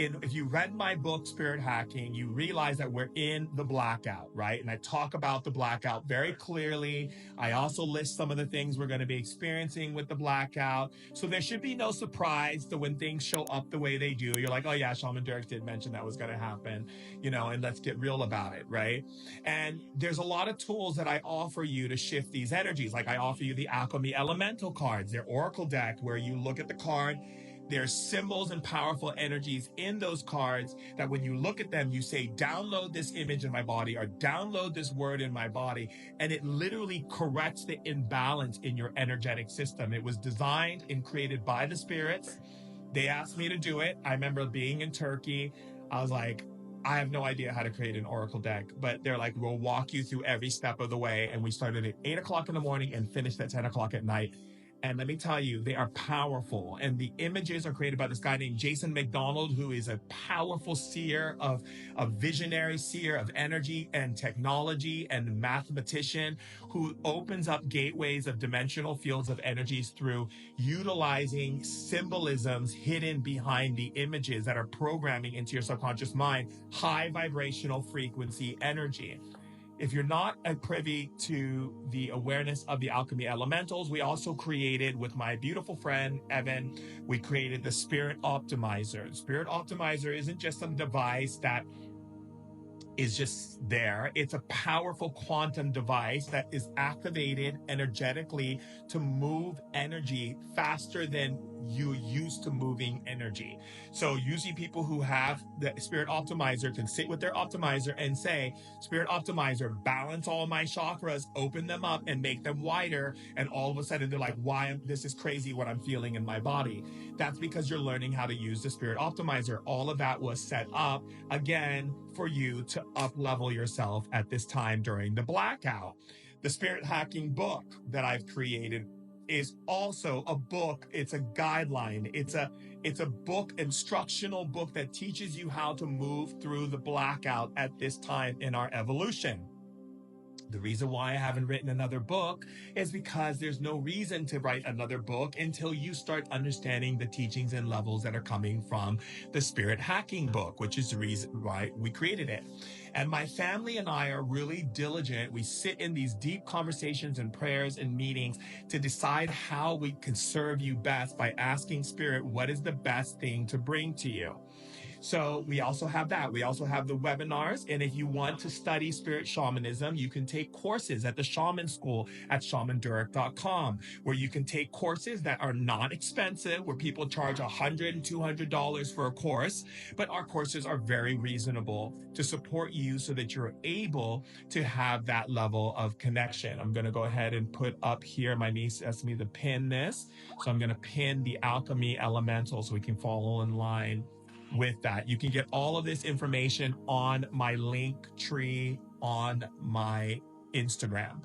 if you read my book, Spirit Hacking, you realize that we're in the blackout, right? And I talk about the blackout very clearly. I also list some of the things we're going to be experiencing with the blackout. So there should be no surprise to when things show up the way they do. You're like, oh yeah, Shaman Durek did mention that was going to happen, and let's get real about it, right? And there's a lot of tools that I offer you to shift these energies. Like I offer you the Alchemy Elemental cards, their Oracle deck, where you look at the card. There's symbols and powerful energies in those cards that when you look at them, you say, download this image in my body or download this word in my body. And it literally corrects the imbalance in your energetic system. It was designed and created by the spirits. They asked me to do it. I remember being in Turkey. I was like, I have no idea how to create an Oracle deck, but they're like, we'll walk you through every step of the way. And we started at 8 o'clock in the morning and finished at 10 o'clock at night. And let me tell you, they are powerful. And the images are created by this guy named Jason McDonald, who is a powerful seer a visionary seer of energy and technology and mathematician who opens up gateways of dimensional fields of energies through utilizing symbolisms hidden behind the images that are programming into your subconscious mind, high vibrational frequency energy. If you're not privy to the awareness of the alchemy elementals, we also created with my beautiful friend, Evan, we created the Spirit Optimizer. Spirit Optimizer isn't just some device that is just there. It's a powerful quantum device that is activated energetically to move energy faster than you're used to moving energy. So usually people who have the Spirit Optimizer can sit with their optimizer and say, Spirit Optimizer, balance all my chakras, open them up and make them wider. And all of a sudden they're like, this is crazy what I'm feeling in my body. That's because you're learning how to use the Spirit Optimizer. All of that was set up again for you to up level yourself at this time during the blackout. The Spirit Hacking book that I've created is also a book. It's a guideline. It's a book, instructional book that teaches you how to move through the blackout at this time in our evolution. The reason why I haven't written another book is because there's no reason to write another book until you start understanding the teachings and levels that are coming from the Spirit Hacking book, which is the reason why we created it. And my family and I are really diligent. We sit in these deep conversations and prayers and meetings to decide how we can serve you best by asking Spirit, what is the best thing to bring to you? So we also have that. We also have the webinars. And if you want to study spirit shamanism, you can take courses at the Shaman School at shamandurek.com, where you can take courses that are not expensive, where people charge $100 and $200 for a course. But our courses are very reasonable to support you so that you're able to have that level of connection. I'm going to go ahead and put up here, my niece asked me to pin this. So I'm going to pin the alchemy elemental so we can follow in line with that. You can get all of this information on my link tree on my Instagram.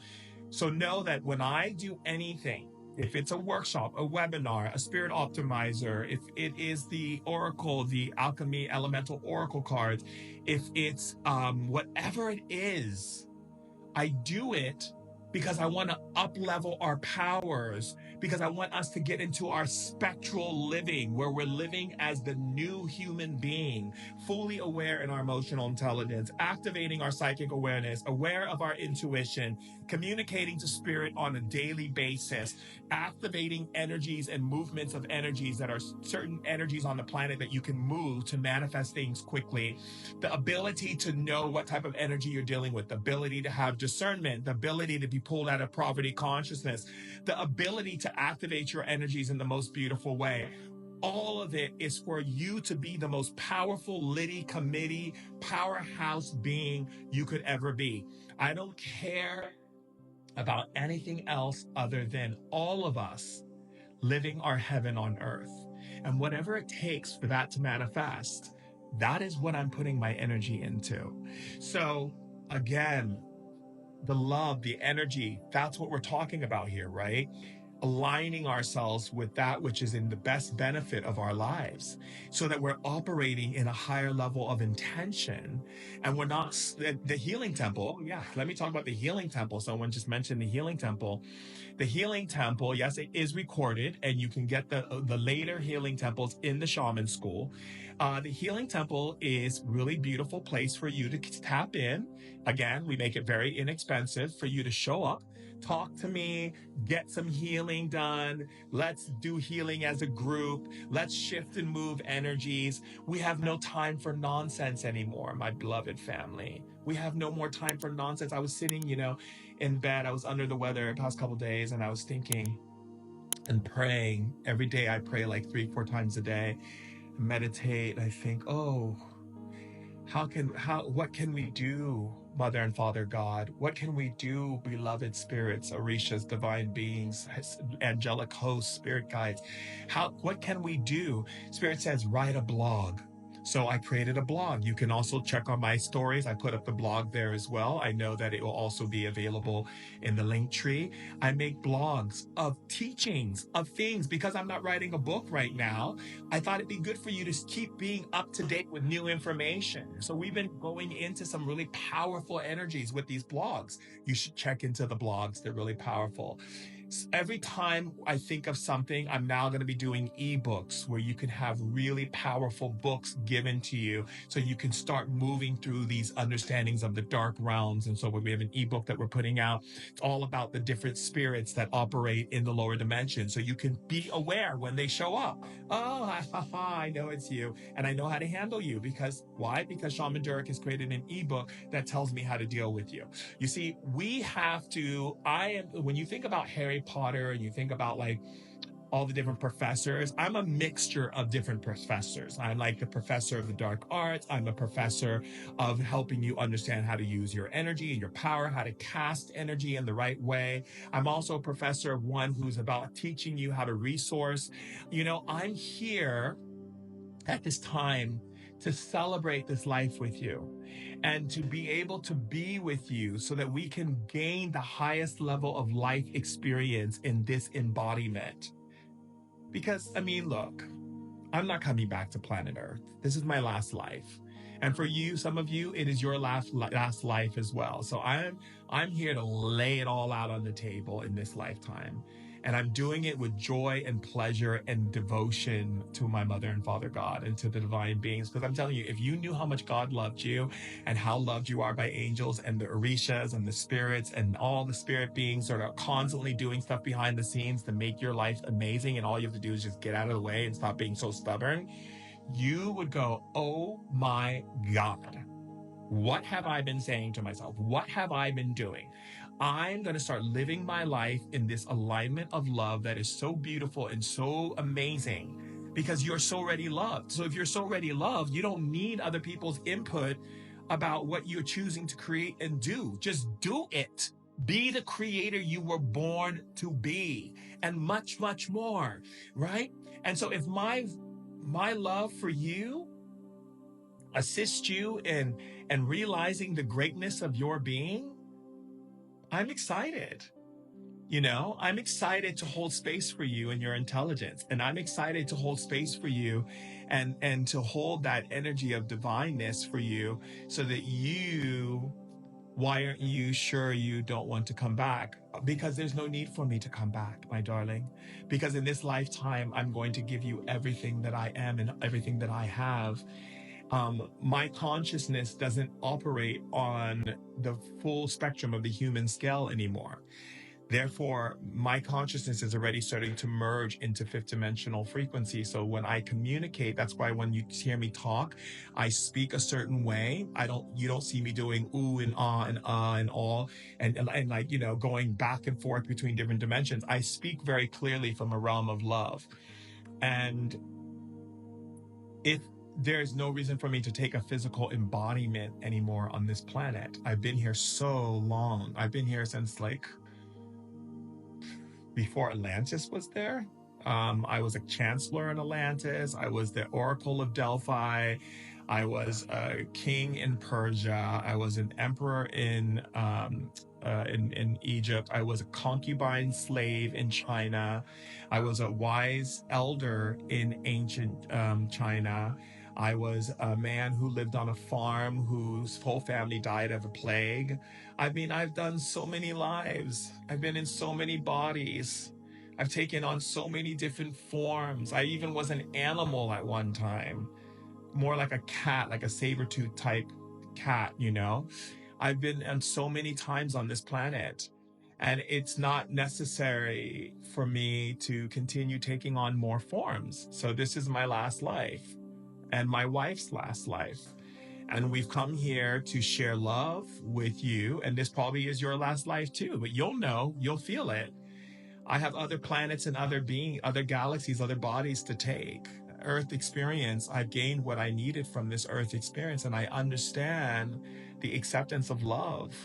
So know that when I do anything, if it's a workshop, a webinar, a Spirit Optimizer, if it is the Oracle, the Alchemy Elemental Oracle cards, if it's whatever it is, I do it because I want to up-level our powers, because I want us to get into our spectral living, where we're living as the new human being, fully aware in our emotional intelligence, activating our psychic awareness, aware of our intuition, communicating to spirit on a daily basis, activating energies and movements of energies that are certain energies on the planet that you can move to manifest things quickly, the ability to know what type of energy you're dealing with, the ability to have discernment, the ability to be pulled out of poverty consciousness, the ability to activate your energies in the most beautiful way. All of it is for you to be the most powerful Liddy committee powerhouse being you could ever be. I don't care about anything else other than all of us living our heaven on earth. And whatever it takes for that to manifest, that is what I'm putting my energy into. So again, the love, the energy, that's what we're talking about here, right? aligning ourselves with that which is in the best benefit of our lives, so that we're operating in a higher level of intention. And we're not the healing temple. Yeah, let me talk about the healing temple. Someone just mentioned the healing temple. The healing temple, yes, it is recorded, and you can get the later healing temples in the shaman school. The healing temple is really beautiful place for you to tap in. Again, we make it very inexpensive for you to show up, talk to me, get some healing done. Let's do healing as a group. Let's shift and move energies. We have no time for nonsense anymore, my beloved family. We have no more time for nonsense. I was sitting, in bed. I was under the weather the past couple of days, and I was thinking and praying. Every day I pray like 3-4 times a day, meditate. I think, oh, what can we do, Mother and Father God? What can we do, beloved spirits, Orishas, divine beings, angelic hosts, spirit guides? What can we do? Spirit says, write a blog. So I created a blog. You can also check on my stories. I put up the blog there as well. I know that it will also be available in the link tree. I make blogs of teachings, of things, because I'm not writing a book right now. I thought it'd be good for you to keep being up to date with new information. So we've been going into some really powerful energies with these blogs. You should check into the blogs. They're really powerful. Every time I think of something, I'm now going to be doing ebooks where you can have really powerful books given to you so you can start moving through these understandings of the dark realms. And so we have an ebook that we're putting out. It's all about the different spirits that operate in the lower dimension, so you can be aware when they show up. Oh, I know it's you, and I know how to handle you. Because why? Because Shaman Durek has created an ebook that tells me how to deal with you. You see, we have to, when you think about Harry Potter and you think about like all the different professors, I'm a mixture of different professors. I'm like the professor of the dark arts. I'm a professor of helping you understand how to use your energy and your power, how to cast energy in the right way. I'm also a professor of one who's about teaching you how to resource. I'm here at this time to celebrate this life with you and to be able to be with you so that we can gain the highest level of life experience in this embodiment. Because, look, I'm not coming back to planet Earth. This is my last life. And for you, some of you, it is your last life as well. So I'm here to lay it all out on the table in this lifetime. And I'm doing it with joy and pleasure and devotion to my Mother and Father God and to the divine beings. Because I'm telling you, if you knew how much God loved you and how loved you are by angels and the Orishas and the spirits and all the spirit beings that are constantly doing stuff behind the scenes to make your life amazing, and all you have to do is just get out of the way and stop being so stubborn, you would go, oh my God, what have I been saying to myself? What have I been doing? I'm going to start living my life in this alignment of love that is so beautiful and so amazing, because you're so already loved. So if you're so already loved, you don't need other people's input about what you're choosing to create and do. Just do it. Be the creator you were born to be, and much, much more, right? And so if my love for you assists you in realizing the greatness of your being, I'm excited. I'm excited to hold space for you and your intelligence. And I'm excited to hold space for you and to hold that energy of divineness for you, so that why aren't you sure you don't want to come back? Because there's no need for me to come back, my darling. Because in this lifetime, I'm going to give you everything that I am and everything that I have. My consciousness doesn't operate on the full spectrum of the human scale anymore. Therefore, my consciousness is already starting to merge into fifth dimensional frequency. So when I communicate, that's why when you hear me talk, I speak a certain way. You don't see me doing ooh and ah and all and like, going back and forth between different dimensions. I speak very clearly from a realm of love. And if there's no reason for me to take a physical embodiment anymore on this planet. I've been here so long. I've been here since like before Atlantis was there. I was a chancellor in Atlantis. I was the Oracle of Delphi. I was a king in Persia. I was an emperor in Egypt. I was a concubine slave in China. I was a wise elder in ancient China. I was a man who lived on a farm whose whole family died of a plague. I mean, I've done so many lives. I've been in so many bodies. I've taken on so many different forms. I even was an animal at one time, more like a cat, like a saber-tooth type cat, you know? I've been on so many times on this planet. And it's not necessary for me to continue taking on more forms. So this is my last life and my wife's last life. And we've come here to share love with you. And this probably is your last life too, but you'll know, you'll feel it. I have other planets and other galaxies, other bodies to take. Earth experience, I've gained what I needed from this Earth experience, and I understand the acceptance of love,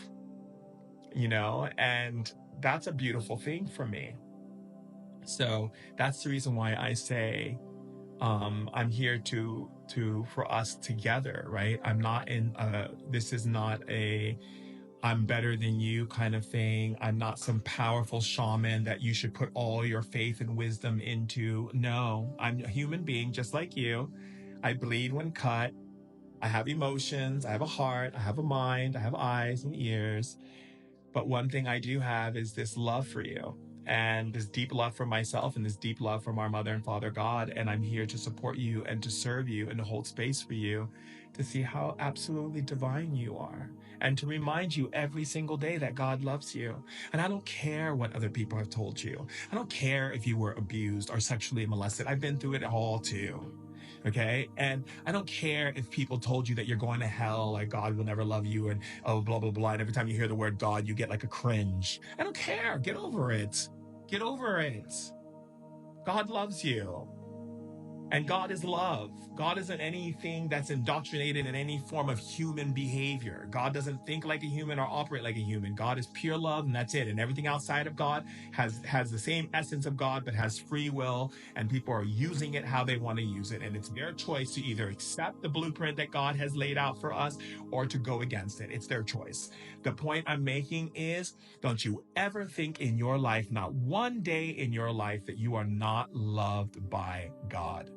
you know, and that's a beautiful thing for me. So that's the reason why I say I'm here for us together, right? I'm not in this is not a I'm better than you kind of thing. I'm not some powerful shaman that you should put all your faith and wisdom into. No, I'm a human being just like you. I bleed when cut. I have emotions. I have a heart. I have a mind. I have eyes and ears. But one thing I do have is this love for you and this deep love for myself and this deep love from our Mother and Father God. And I'm here to support you and to serve you and to hold space for you to see how absolutely divine you are and to remind you every single day that God loves you. And I don't care what other people have told you. I don't care if you were abused or sexually molested. I've been through it all too. Okay. And I don't care if people told you that you're going to hell, like God will never love you and oh, blah, blah, blah. And every time you hear the word God, you get like a cringe. I don't care. Get over it. Get over it. God loves you. And God is love. God isn't anything that's indoctrinated in any form of human behavior. God doesn't think like a human or operate like a human. God is pure love, and that's it. And everything outside of God has the same essence of God, but has free will, and people are using it how they want to use it. And it's their choice to either accept the blueprint that God has laid out for us or to go against it. It's their choice. The point I'm making is, don't you ever think in your life, not one day in your life, that you are not loved by God.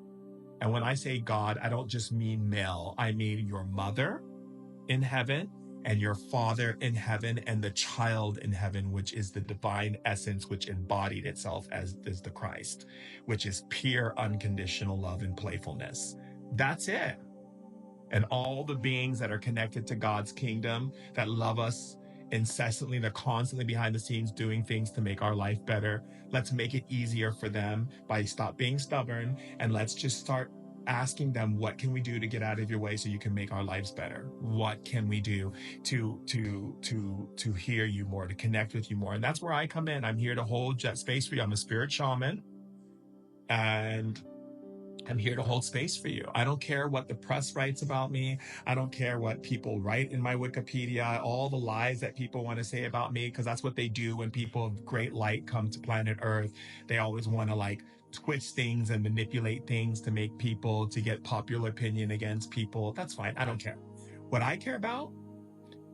And when I say God, I don't just mean male. I mean your mother in heaven and your father in heaven and the child in heaven, which is the divine essence, which embodied itself as the Christ, which is pure unconditional love and playfulness. That's it. And all the beings that are connected to God's kingdom that love us incessantly, they're constantly behind the scenes doing things to make our life better. Let's make it easier for them by stop being stubborn, and let's just start asking them, what can we do to get out of your way so you can make our lives better? What can we do to hear you more, to connect with you more? And that's where I come in. I'm here to hold that space for you. I'm a spirit shaman, and I'm here to hold space for you. I don't care what the press writes about me. I don't care what people write in my Wikipedia, all the lies that people want to say about me, because that's what they do when people of great light come to planet Earth. They always want to like twist things and manipulate things to make people, to get popular opinion against people. That's fine. I don't care. What I care about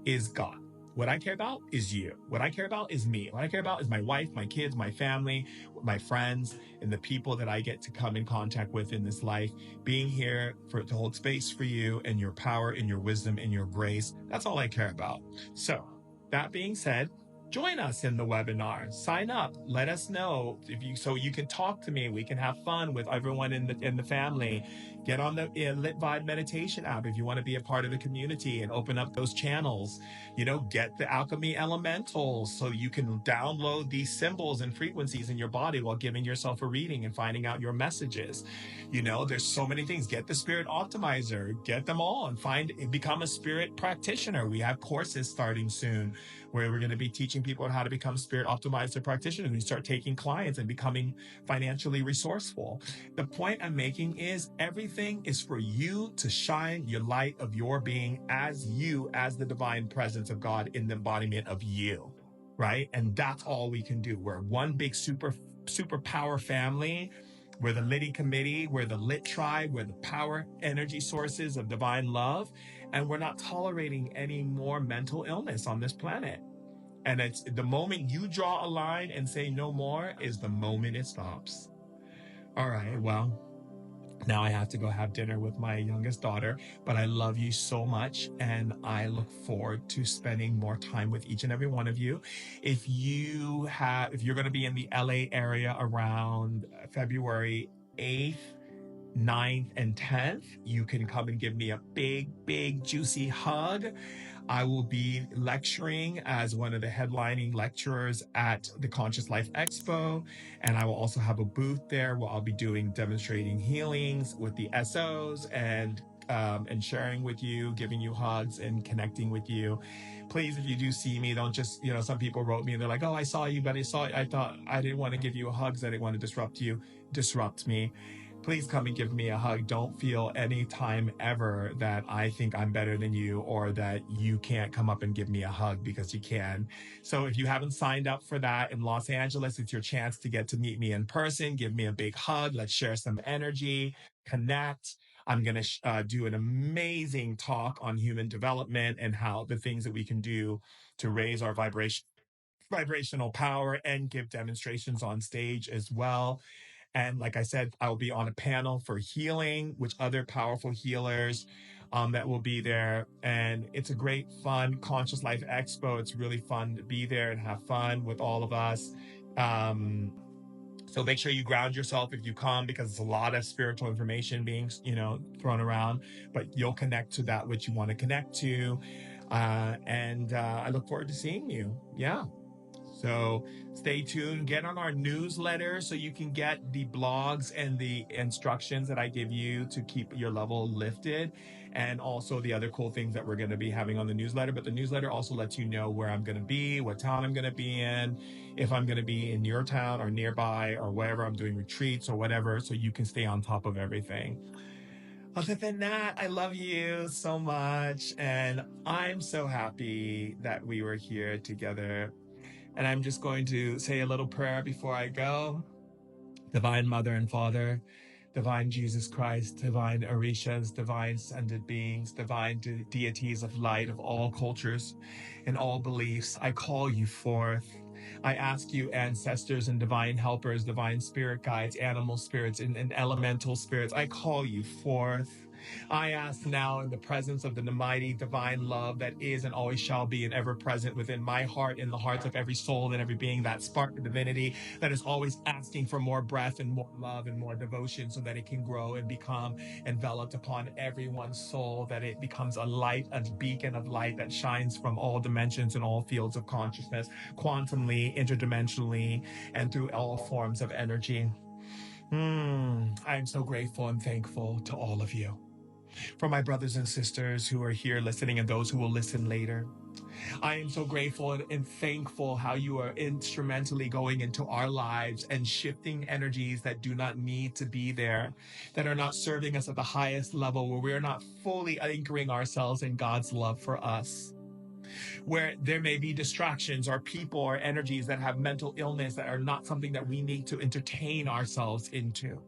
is God. What I care about is you. What I care about is me. What I care about is my wife, my kids, my family, my friends, and the people that I get to come in contact with in this life. Being here to hold space for you and your power and your wisdom and your grace. That's all I care about. So that being said, join us in the webinar. Sign up. Let us know so you can talk to me. We can have fun with everyone in the family. Get on the Lit Vibe meditation app if you want to be a part of the community and open up those channels. You know, get the alchemy elementals so you can download these symbols and frequencies in your body while giving yourself a reading and finding out your messages. You know, there's so many things. Get the spirit optimizer, get them all, and become a spirit practitioner. We have courses starting soon where we're going to be teaching people how to become spirit optimizer practitioners. We start taking clients and becoming financially resourceful. The point I'm making is everything is for you to shine your light of your being as the divine presence of God in the embodiment of you, right? And that's all we can do. We're one big super power family, We're the Liddy Committee, we're the Lit Tribe, we're the power energy sources of divine love, and we're not tolerating any more mental illness on this planet. And it's the moment you draw a line and say no more is the moment it stops. All right, well, now I have to go have dinner with my youngest daughter, but I love you so much and I look forward to spending more time with each and every one of you. If you're going to be in the LA area around February 8th, 9th, and 10th, you can come and give me a big, juicy hug. I will be lecturing as one of the headlining lecturers at the Conscious Life Expo. And I will also have a booth there where I'll be demonstrating healings with the SOs and sharing with you, giving you hugs and connecting with you. Please, if you do see me, don't just, some people wrote me and they're like, oh, I saw you, but I thought I didn't want to give you a hug. So I didn't want to disrupt you. Disrupt me. Please come and give me a hug. Don't feel any time ever that I think I'm better than you or that you can't come up and give me a hug, because you can. So if you haven't signed up for that in Los Angeles, it's your chance to get to meet me in person. Give me a big hug. Let's share some energy, connect. I'm going to do an amazing talk on human development and how the things that we can do to raise our vibrational power, and give demonstrations on stage as well. And like I said, I'll be on a panel for healing with other powerful healers that will be there. And it's a great, fun Conscious Life Expo. It's really fun to be there and have fun with all of us. So make sure you ground yourself if you come, because it's a lot of spiritual information being, thrown around, but you'll connect to that which you want to connect to. And I look forward to seeing you. Yeah. So stay tuned, get on our newsletter so you can get the blogs and the instructions that I give you to keep your level lifted, and also the other cool things that we're going to be having on the newsletter. But the newsletter also lets you know where I'm going to be, what town I'm going to be in, if I'm going to be in your town or nearby or wherever I'm doing retreats or whatever, so you can stay on top of everything. Other than that, I love you so much. And I'm so happy that we were here together. And I'm just going to say a little prayer before I go. Divine Mother and Father, Divine Jesus Christ, Divine Orishas, Divine Ascended Beings, Divine deities of light of all cultures and all beliefs, I call you forth. I ask you, ancestors and divine helpers, divine spirit guides, animal spirits, and elemental spirits, I call you forth. I ask now, in the presence of the mighty divine love that is and always shall be and ever present within my heart and the hearts of every soul and every being, that spark of divinity that is always asking for more breath and more love and more devotion, so that it can grow and become enveloped upon everyone's soul, that it becomes a light, a beacon of light that shines from all dimensions and all fields of consciousness, quantumly, interdimensionally, and through all forms of energy. I'm so grateful and thankful to all of you. For my brothers and sisters who are here listening and those who will listen later, I am so grateful and thankful how you are instrumentally going into our lives and shifting energies that do not need to be there, that are not serving us at the highest level, where we are not fully anchoring ourselves in God's love for us, where there may be distractions or people or energies that have mental illness that are not something that we need to entertain ourselves into.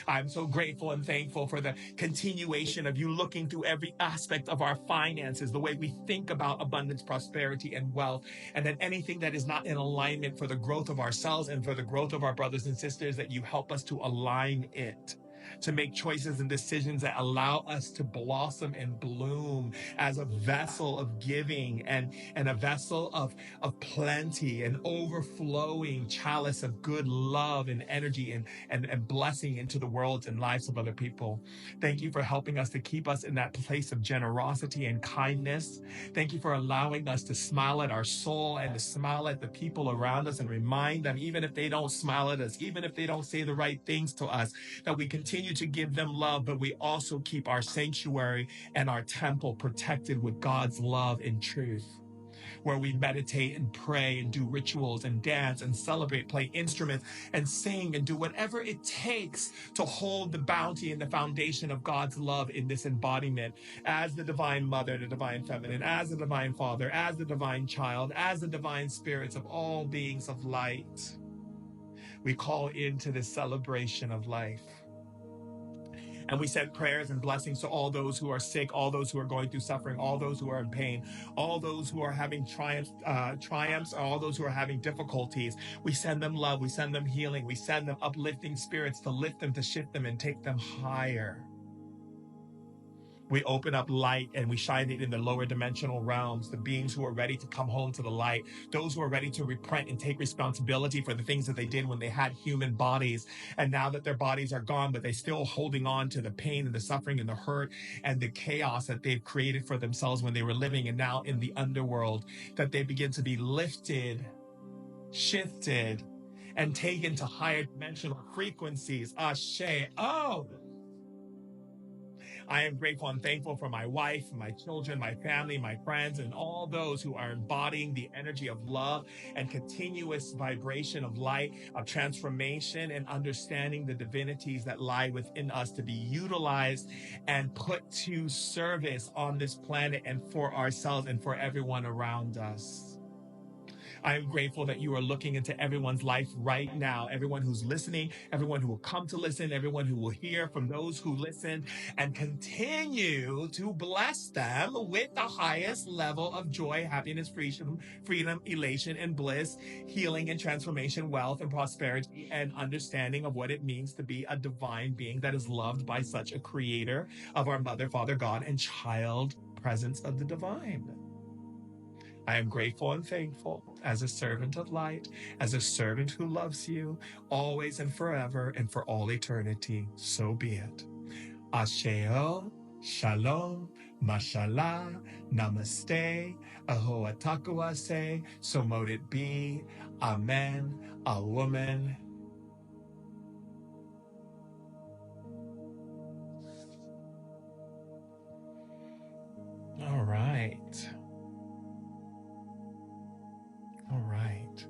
I'm so grateful and thankful for the continuation of you looking through every aspect of our finances, the way we think about abundance, prosperity, and wealth, and then anything that is not in alignment for the growth of ourselves and for the growth of our brothers and sisters, that you help us to align it, to make choices and decisions that allow us to blossom and bloom as a vessel of giving and a vessel of plenty, an overflowing chalice of good love and energy and blessing into the worlds and lives of other people. Thank you for helping us to keep us in that place of generosity and kindness. Thank you for allowing us to smile at our soul and to smile at the people around us and remind them, even if they don't smile at us, even if they don't say the right things to us, that we continue to give them love, but we also keep our sanctuary and our temple protected with God's love and truth, where we meditate and pray and do rituals and dance and celebrate, play instruments and sing and do whatever it takes to hold the bounty and the foundation of God's love in this embodiment, as the divine mother, the divine feminine, as the divine father, as the divine child, as the divine spirits of all beings of light. We call into this celebration of life. And we send prayers and blessings to all those who are sick, all those who are going through suffering, all those who are in pain, all those who are having triumphs, all those who are having difficulties. We send them love. We send them healing. We send them uplifting spirits to lift them, to shift them, and take them higher. We open up light and we shine it in the lower dimensional realms, the beings who are ready to come home to the light, those who are ready to repent and take responsibility for the things that they did when they had human bodies. And now that their bodies are gone, but they're still holding on to the pain and the suffering and the hurt and the chaos that they've created for themselves when they were living and now in the underworld, that they begin to be lifted, shifted, and taken to higher dimensional frequencies. Ashe. Oh, I am grateful and thankful for my wife, my children, my family, my friends, and all those who are embodying the energy of love and continuous vibration of light, of transformation, and understanding the divinities that lie within us to be utilized and put to service on this planet and for ourselves and for everyone around us. I am grateful that you are looking into everyone's life right now, everyone who's listening, everyone who will come to listen, everyone who will hear from those who listen, and continue to bless them with the highest level of joy, happiness, freedom, elation, and bliss, healing and transformation, wealth and prosperity, and understanding of what it means to be a divine being that is loved by such a creator of our Mother, Father, God, and child presence of the divine. I am grateful and thankful as a servant of light, as a servant who loves you always and forever and for all eternity. So be it. Asheo, Shalom, Mashallah, Namaste, Ahoatakuase, so mote it be. Amen. A woman. All right. All right.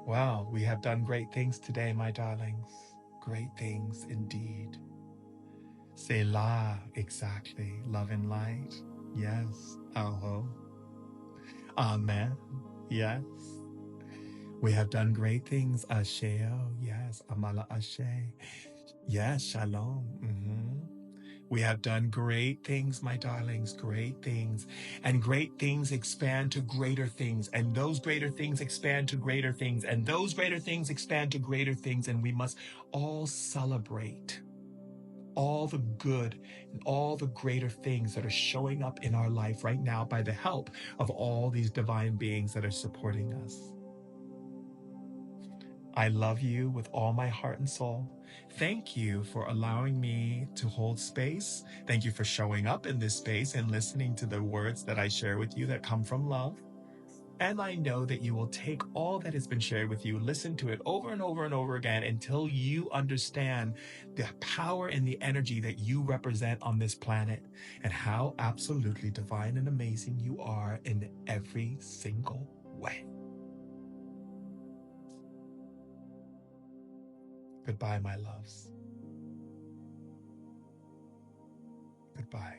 Well, we have done great things today, my darlings. Great things indeed. Selah, exactly. Love and light. Yes. Aho. Amen. Yes. We have done great things. Asheo. Yes. Amala Ashe. Yes. Shalom. We have done great things, my darlings, great things. And great things expand to greater things. And those greater things expand to greater things. And those greater things expand to greater things. And we must all celebrate all the good and all the greater things that are showing up in our life right now by the help of all these divine beings that are supporting us. I love you with all my heart and soul. Thank you for allowing me to hold space. Thank you for showing up in this space and listening to the words that I share with you that come from love. And I know that you will take all that has been shared with you, listen to it over and over and over again until you understand the power and the energy that you represent on this planet and how absolutely divine and amazing you are in every single way. Goodbye, my loves. Goodbye.